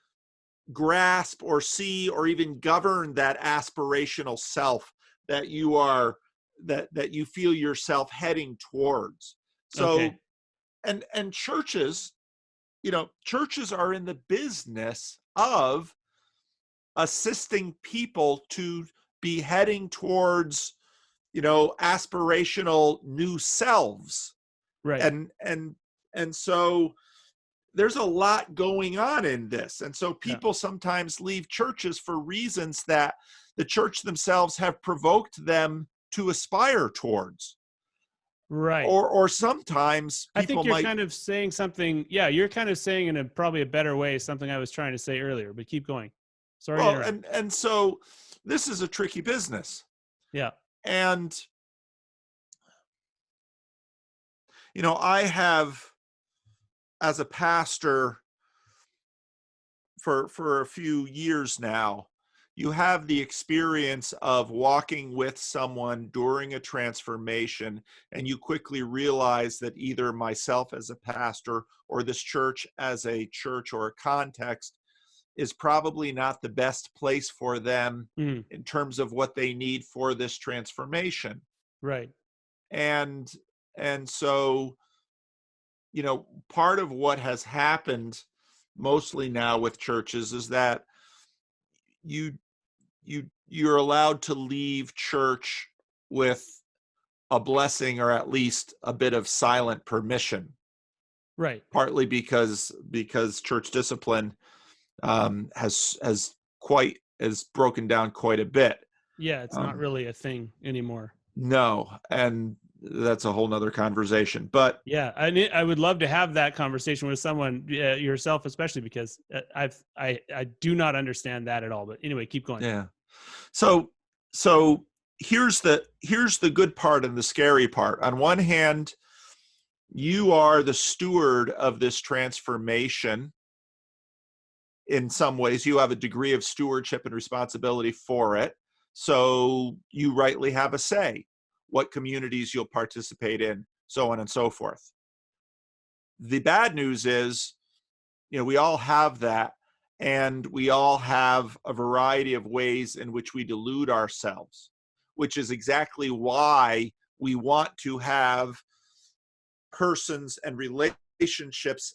grasp or see or even govern that aspirational self that you are that you feel yourself heading towards. Okay. So, and churches are in the business of assisting people to be heading towards aspirational new selves. Right. And so there's a lot going on in this. And so Yeah. people sometimes leave churches for reasons that the church themselves have provoked them to aspire towards. Right. Or sometimes I people think you're might, kind of saying something. Yeah, you're kind of saying in probably a better way something I was trying to say earlier, but keep going. Sorry to well, interrupt. and so this is a tricky business. Yeah. And I have, as a pastor for a few years now, you have the experience of walking with someone during a transformation, and you quickly realize that either myself as a pastor or this church as a church or a context is probably not the best place for them Mm, in terms of what they need for this transformation. right. And so, part of what has happened mostly now with churches is that you you're allowed to leave church with a blessing, or at least a bit of silent permission, Right. partly because church discipline has broken down quite a bit. Yeah, it's not um, really a thing anymore. no, and that's a whole nother conversation, but Yeah, I would love to have that conversation with someone, yourself especially, because I do not understand that at all. But anyway, keep going. yeah. So here's the good part and the scary part. On one hand, you are the steward of this transformation. In some ways, you have a degree of stewardship and responsibility for it. So you rightly have a say what communities you'll participate in, so on and so forth. The bad news is, we all have that, and we all have a variety of ways in which we delude ourselves, which is exactly why we want to have persons and relationships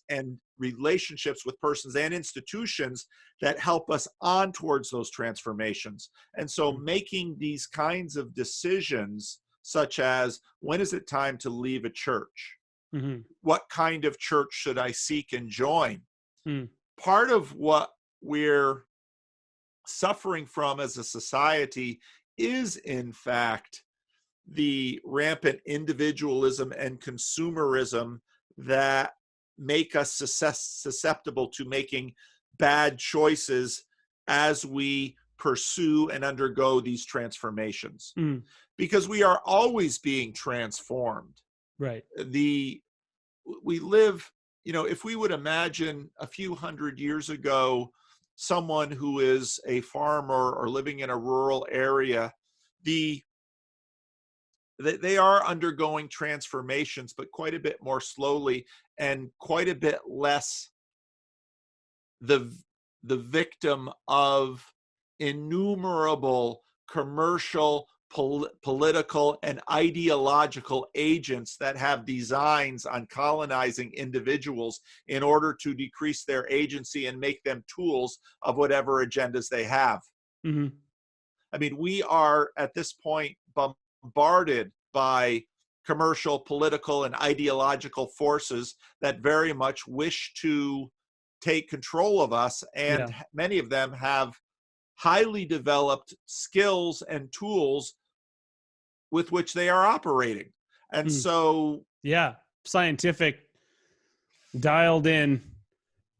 with persons and institutions that help us on towards those transformations. And so making these kinds of decisions, such as, when is it time to leave a church? Mm-hmm. What kind of church should I seek and join? Mm, Part of what we're suffering from as a society is, in fact, the rampant individualism and consumerism that make us susceptible to making bad choices as we pursue and undergo these transformations, mm, because we are always being transformed. right. The We live, if we would imagine a few hundred years ago someone who is a farmer or living in a rural area, the they are undergoing transformations, but quite a bit more slowly, and quite a bit less the victim of innumerable commercial political and ideological agents that have designs on colonizing individuals in order to decrease their agency and make them tools of whatever agendas they have. Mm-hmm. I mean, we are at this point bombarded by commercial, political, and ideological forces that very much wish to take control of us, and Yeah. many of them have highly developed skills and tools with which they are operating. And Mm. so, Yeah. Scientific, dialed in.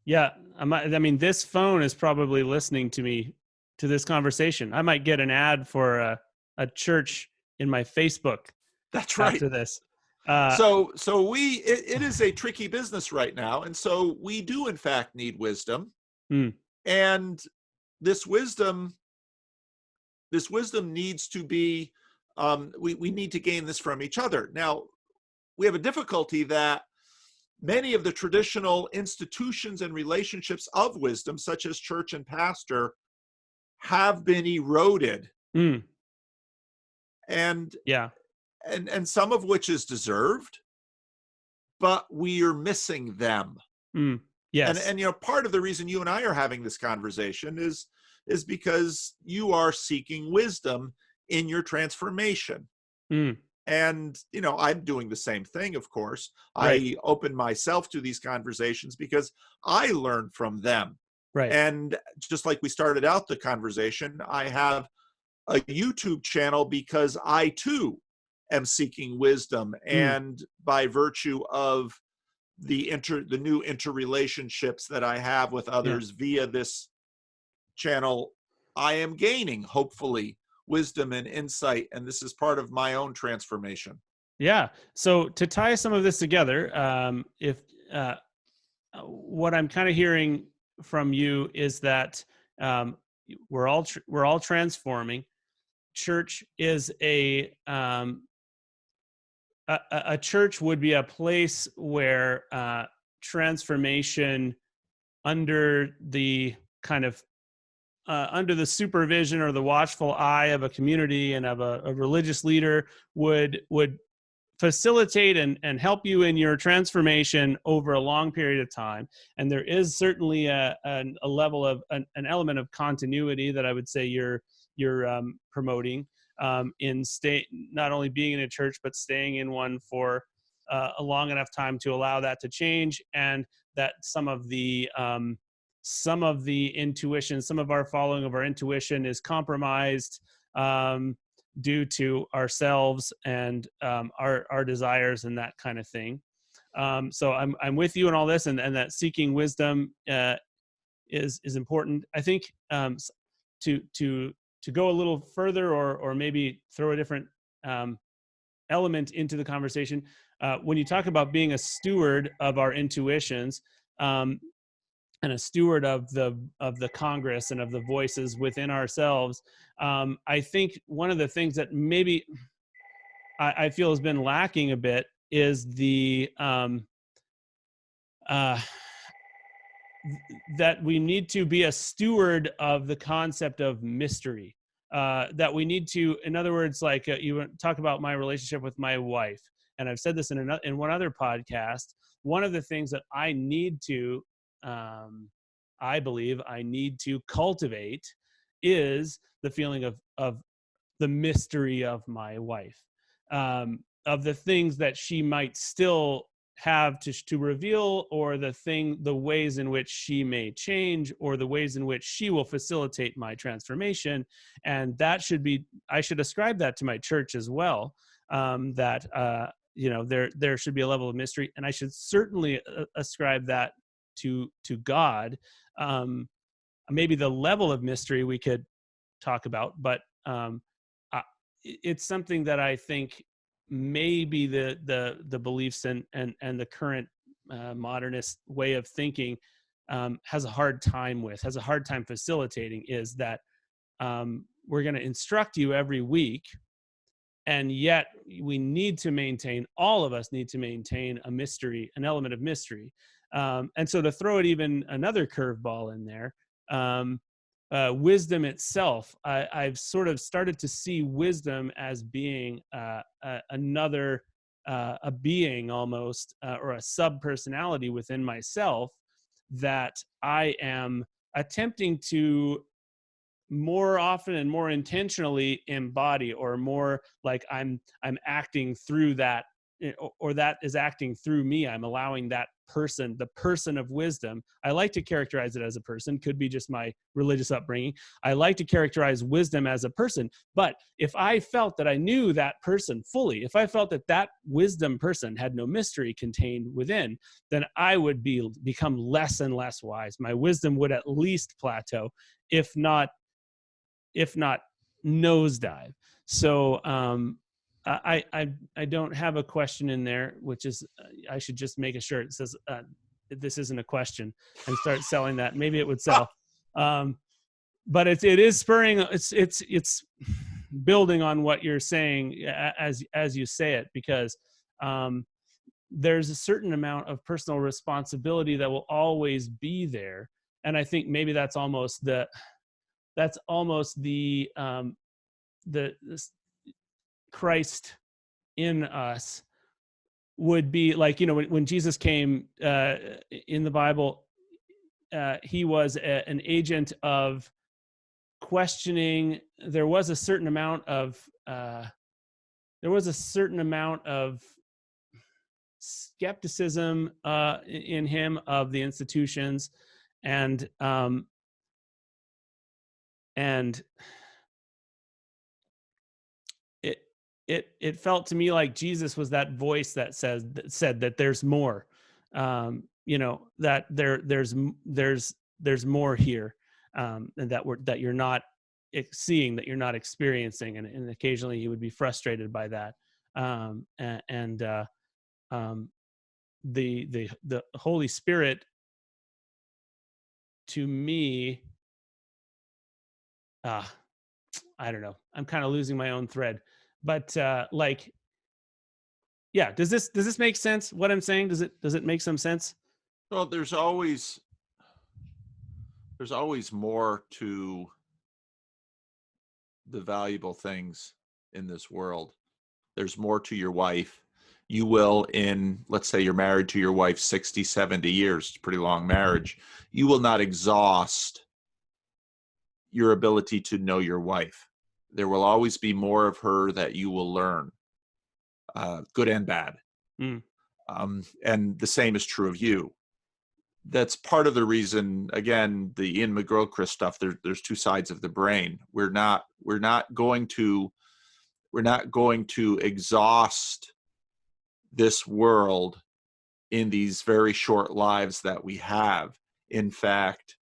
Yeah. I mean, this phone is probably listening to me, to this conversation. I might get an ad for a church in my Facebook that's right. after this. Uh, So it is a tricky business right now. And so we do in fact need wisdom. mm, And this wisdom needs to be, we need to gain this from each other. Now, we have a difficulty that many of the traditional institutions and relationships of wisdom, such as church and pastor, have been eroded, mm, and yeah. some of which is deserved, but we are missing them. Mm, yes. And part of the reason you and I are having this conversation is because you are seeking wisdom in your transformation. Mm, And I'm doing the same thing, of course. right. I open myself to these conversations because I learn from them. Right. And just like we started out the conversation, I have a YouTube channel because I too am seeking wisdom, Mm, and by virtue of the new interrelationships that I have with yeah. others via this channel, I am gaining, hopefully, wisdom and insight, and this is part of my own transformation. Yeah. So to tie some of this together, if what I'm kind of hearing from you is that um, we're all transforming. Church is a church would be a place where transformation under the kind of under the supervision or the watchful eye of a community and of a religious leader would facilitate and help you in your transformation over a long period of time. And there is certainly a level of an element of continuity that I would say you're promoting in not only being in a church, but staying in one for a long enough time to allow that to change, and that some of the intuition, some of our following of our intuition is compromised due to ourselves and our desires and that kind of thing. So I'm with you in all this, and that seeking wisdom is important. I think to go a little further, or maybe throw a different element into the conversation. When you talk about being a steward of our intuitions, and a steward of the Congress and of the voices within ourselves, I think one of the things that maybe I feel has been lacking a bit is that we need to be a steward of the concept of mystery. That we need to, in other words, like you talk about my relationship with my wife, and I've said this in one other podcast. One of the things that I need to, I believe I need to cultivate is the feeling of the mystery of my wife, of the things that she might still have to reveal, or the ways in which she may change, or the ways in which she will facilitate my transformation. And that I should ascribe that to my church as well. That there should be a level of mystery, and I should certainly ascribe that to God. Maybe the level of mystery we could talk about, but it's something that I think maybe the beliefs and the current modernist way of thinking has a hard time facilitating, is that we're going to instruct you every week, and yet all of us need to maintain a mystery, an element of mystery. And so to throw it even another curveball in there, wisdom itself, I've sort of started to see wisdom as being another a being almost, or a sub personality within myself that I am attempting to more often and more intentionally embody, or more like I'm acting through that, or that is acting through me. I'm allowing that person, the person of wisdom. I like to characterize it as a person, could be just my religious upbringing. I like to characterize wisdom as a person. But if I felt that I knew that person fully, if I felt that that wisdom person had no mystery contained within, then I would become less and less wise. My wisdom would at least plateau, if not nosedive. So I don't have a question in there, which is I should just make a shirt that says this isn't a question, and start selling that. Maybe it would sell. But it is spurring. It's building on what you're saying as you say it, because there's a certain amount of personal responsibility that will always be there, and I think maybe that's almost the Christ in us would be like, when Jesus came in the Bible, he was an agent of questioning. There was a certain amount of skepticism in him of the institutions, and it felt to me like Jesus was that voice that said that there's more, that there's more here, and that you're not seeing, that you're not experiencing, and occasionally he would be frustrated by that, the Holy Spirit, to me, I don't know, I'm kind of losing my own thread, but yeah, does this make sense, what I'm saying? Does it make some sense? Well, there's always more to the valuable things in this world. There's more to your wife. You will, let's say you're married to your wife 60, 70 years, it's a pretty long marriage. You will not exhaust your ability to know your wife. There will always be more of her that you will learn, good and bad. And the same is true of you. That's part of the reason, again, the Ian McGilchrist stuff, there's two sides of the brain. We're not going to exhaust this world in these very short lives that we have. In fact,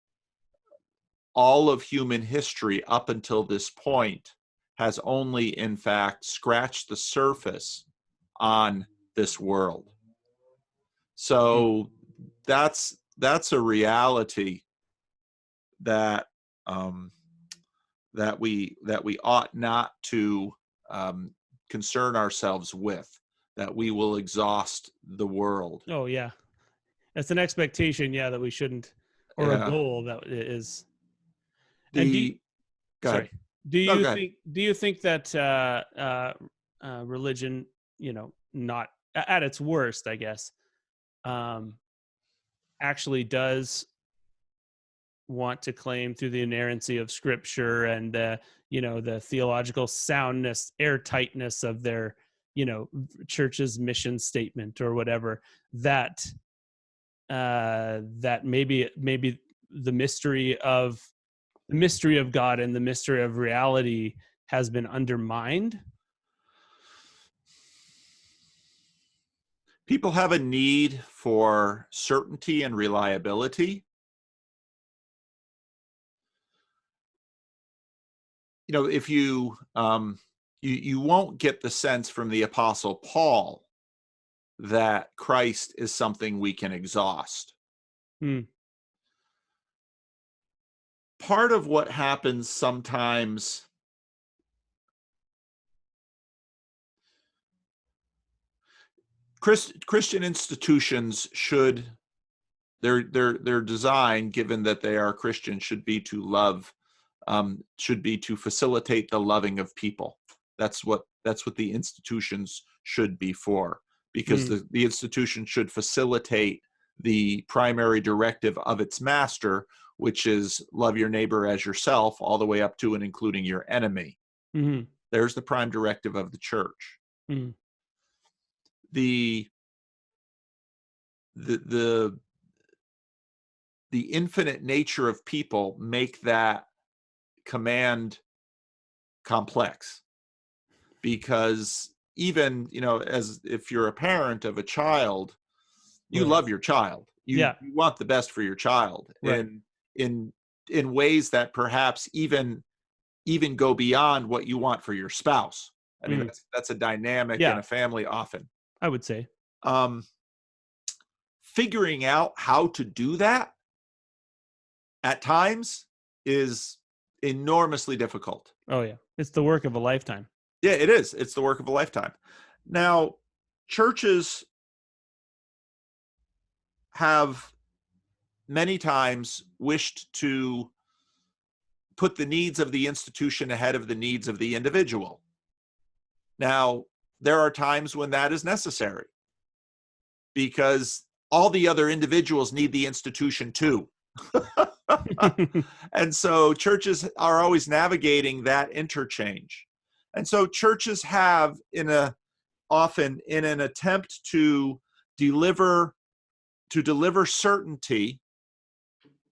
all of human history up until this point has only, in fact, scratched the surface on this world. So that's a reality that we ought not to concern ourselves with, that we will exhaust the world. Oh yeah, that's an expectation, yeah, that we shouldn't, or a goal that is. And do you think that religion, not at its worst, I guess, actually does want to claim through the inerrancy of Scripture and the theological soundness, airtightness of their church's mission statement or whatever, that maybe the mystery of God and the mystery of reality has been undermined? People have a need for certainty and reliability. If you won't get the sense from the Apostle Paul that Christ is something we can exhaust. Part of what happens sometimes, Christian institutions their design, given that they are Christian, should be to love should be to facilitate the loving of people. That's what the institutions should be for, because the institution should facilitate the primary directive of its master, which is love your neighbor as yourself, all the way up to and including your enemy. Mm-hmm. There's the prime directive of the church. Mm-hmm. The infinite nature of people make that command complex, because even, as if you're a parent of a child, you Right. love your child. You want the best for your child, right. in ways that perhaps even go beyond what you want for your spouse. I mean, that's a dynamic in a family often. I would say. Figuring out how to do that at times is enormously difficult. Oh yeah. It's the work of a lifetime. Yeah, it is. It's the work of a lifetime. Now, churches have many times wished to put the needs of the institution ahead of the needs of the individual. Now, there are times when that is necessary, because all the other individuals need the institution too. And so churches are always navigating that interchange. And so churches have, often in an attempt to deliver certainty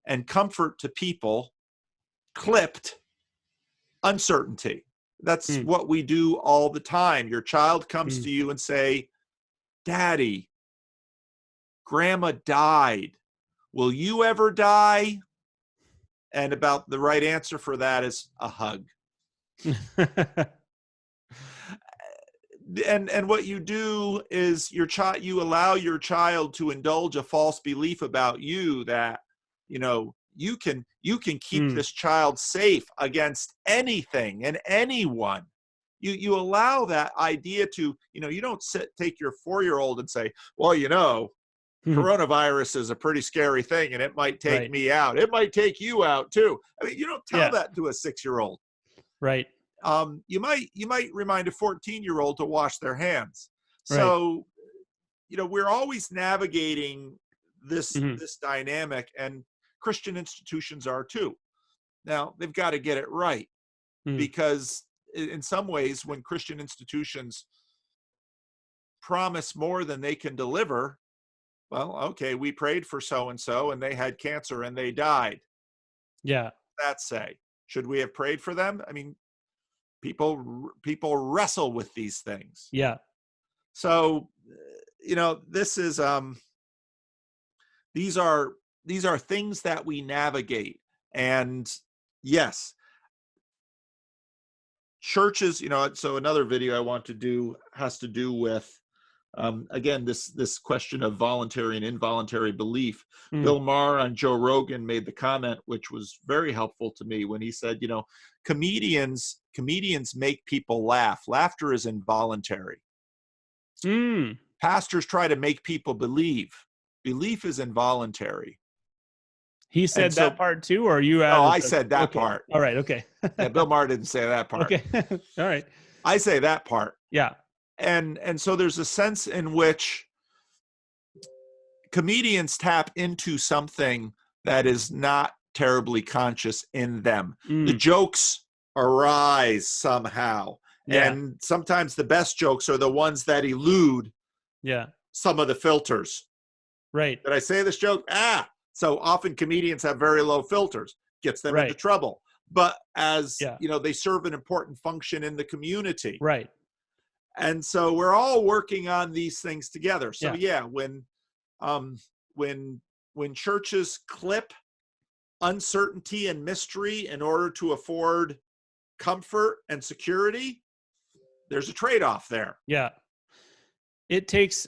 and comfort to people, clipped uncertainty. That's what we do all the time. Your child comes to you and say, "Daddy, Grandma died. Will you ever die?" And about the right answer for that is a hug. And what you do is you allow your child to indulge a false belief about you, that you can keep this child safe against anything and anyone. You allow that idea to, you don't take your 4-year-old and say, well, coronavirus is a pretty scary thing and it might take me out. It might take you out too. I mean, you don't tell that to a 6-year-old. Right. You might remind a 14-year-old to wash their hands. So, we're always navigating this dynamic, and Christian institutions are too. Now, they've got to get it right, because in some ways, when Christian institutions promise more than they can deliver, well, okay, we prayed for so-and-so and they had cancer and they died. Yeah. That say, should we have prayed for them? I mean, people wrestle with these things. Yeah. So, this is, these are things that we navigate. And yes, churches, so another video I want to do has to do with, again, this question of voluntary and involuntary belief. Bill Maher on Joe Rogan made the comment, which was very helpful to me, when he said, comedians make people laugh. Laughter is involuntary. Pastors try to make people believe. Belief is involuntary. He said that part too, or you added? Oh, I said that part. All right. Okay. Yeah, Bill Maher didn't say that part. Okay. All right. I say that part. Yeah. And so there's a sense in which comedians tap into something that is not terribly conscious in them. The jokes arise somehow. Yeah. And sometimes the best jokes are the ones that elude some of the filters. Right. Did I say this joke? So often comedians have very low filters, gets them into trouble. But as they serve an important function in the community. Right. And so we're all working on these things together. So when churches clip uncertainty and mystery in order to afford comfort and security, there's a trade-off there. Yeah. It takes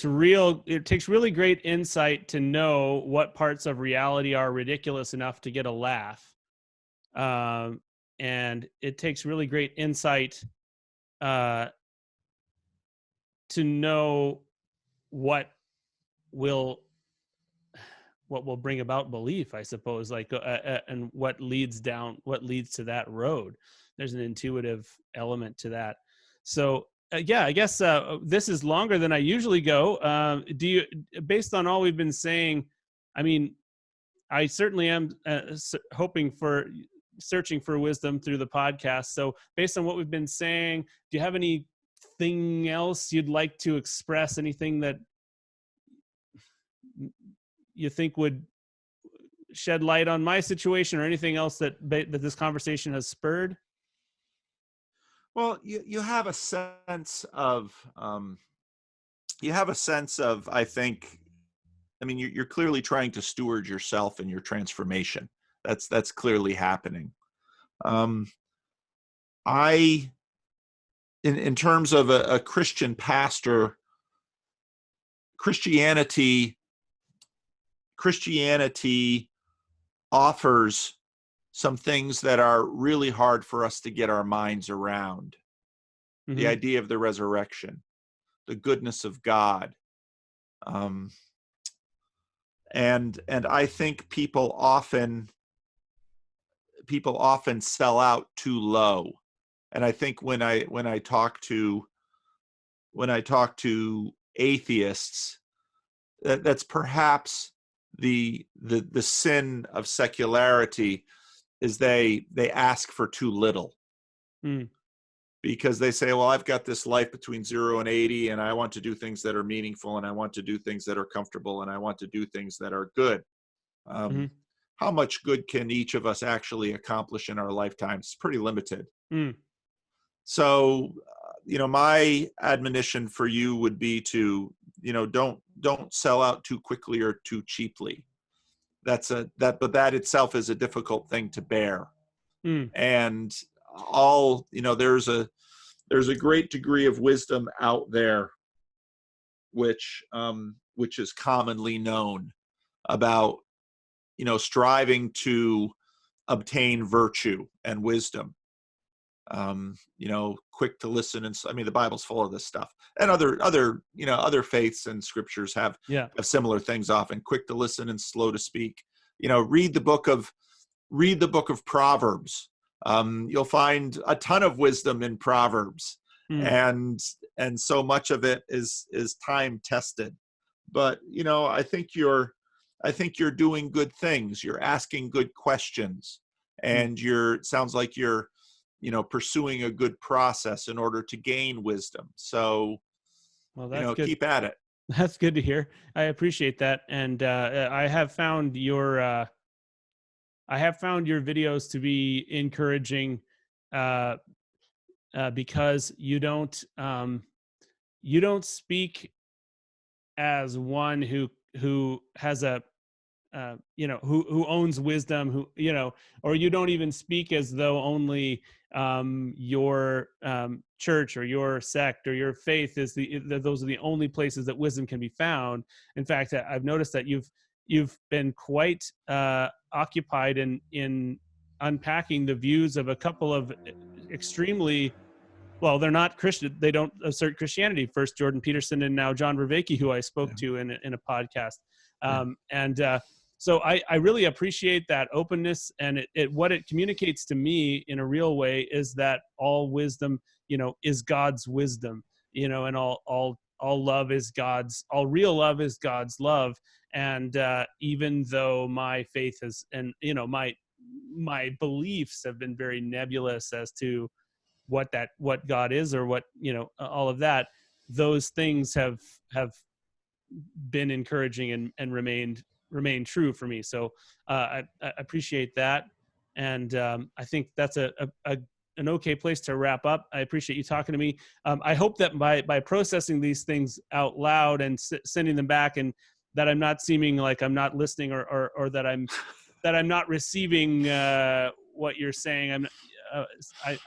really great insight to know what parts of reality are ridiculous enough to get a laugh. And it takes really great insight to know what will will bring about belief, I suppose, like, and what leads to that road. There's an intuitive element to that. So yeah, I guess this is longer than I usually go. Based on all we've been saying, I mean, I certainly am searching for wisdom through the podcast. So based on what we've been saying, do you have anything else you'd like to express? Anything that you think would shed light on my situation, or anything else that this conversation has spurred? Well, you have a sense of I think, I mean, you're clearly trying to steward yourself and your transformation. That's clearly happening. I, in terms of a Christian pastor, Christianity offers some things that are really hard for us to get our minds around. Mm-hmm. The idea of the resurrection, the goodness of God. And I think people often sell out too low. And I think when I talk to atheists, that's perhaps the sin of secularity, is they ask for too little. Because they say, well, I've got this life between 0 and 80, and I want to do things that are meaningful, and I want to do things that are comfortable, and I want to do things that are good. How much good can each of us actually accomplish in our lifetime? It's pretty limited. So, my admonition for you would be to, don't sell out too quickly or too cheaply. But that itself is a difficult thing to bear. And there's a great degree of wisdom out there, which is commonly known about, striving to obtain virtue and wisdom. Quick to listen, and I mean, the Bible's full of this stuff, and other faiths and scriptures have similar things often. Quick to listen and slow to speak. Read the book of Proverbs. You'll find a ton of wisdom in Proverbs, and so much of it is time tested. But I think you're doing good things. You're asking good questions, and it sounds like you're pursuing a good process in order to gain wisdom. So, well, that's good. Keep at it. That's good to hear. I appreciate that. And I have found your videos to be encouraging, because you don't speak as one who has a who owns wisdom, or you don't even speak as though only your church or your sect or your faith those are the only places that wisdom can be found. In fact, I've noticed that you've been quite occupied in unpacking the views of a couple of extremely, well, they're not Christian. They don't assert Christianity. First Jordan Peterson, and now John Vervaeke, who I spoke to in a podcast. So I really appreciate that openness, and what it communicates to me in a real way is that all wisdom, is God's wisdom, and all love is all real love is God's love. And even though my faith and my beliefs have been very nebulous as to what God is, or what, all of that, those things have been encouraging and remain true for me. So I appreciate that. And I think that's an okay place to wrap up. I appreciate you talking to me. I hope that by processing these things out loud and sending them back, and that I'm not seeming like I'm not listening, or that I'm not receiving what you're saying. I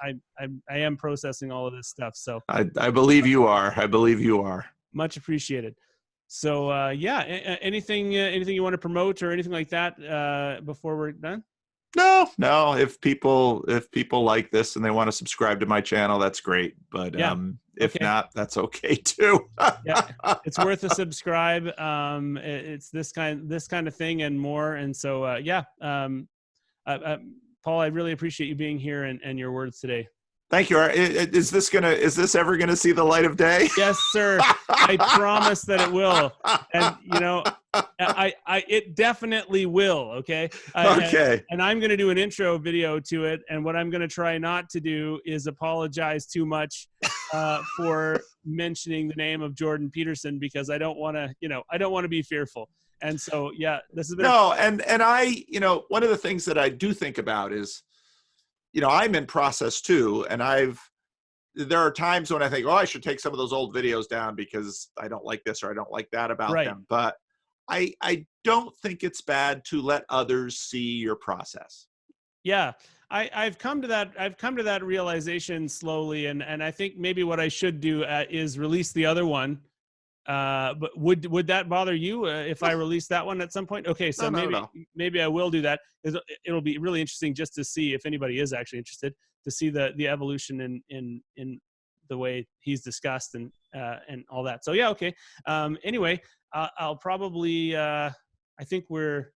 am processing all of this stuff. So I believe you are. I believe you are. Much appreciated. So anything you want to promote or anything like that before we're done? No. If people like this and they want to subscribe to my channel, that's great. But Yeah. if Okay. not, that's okay too. Yeah, it's worth a subscribe. It's this kind of thing and more. And so, yeah, Paul, I really appreciate you being here and your words today. Thank you. Is this ever gonna see the light of day? Yes, sir. I promise that it will. And it definitely will. Okay. Okay. And I'm going to do an intro video to it. And what I'm going to try not to do is apologize too much for mentioning the name of Jordan Peterson, because I don't want to be fearful. And so, yeah, this has been and I, one of the things that I do think about is, I'm in process too, and there are times when I think, oh, I should take some of those old videos down because I don't like this or I don't like that about them. But I don't think it's bad to let others see your process. Yeah, I've come to that realization slowly, and I think maybe what I should do is release the other one. But would that bother you if I release that one at some point? Okay, so maybe I will do that. It'll be really interesting just to see if anybody is actually interested, to see the evolution in the way he's discussed and all that. So yeah, okay. Anyway, I'll probably I think we're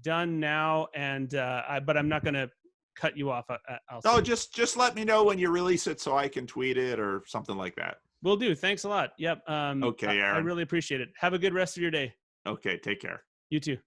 done now, and but I'm not going to cut you off. Just let me know when you release it so I can tweet it or something like that. Will do. Thanks a lot. Yep. Okay, Aaron. I really appreciate it. Have a good rest of your day. Okay, take care. You too.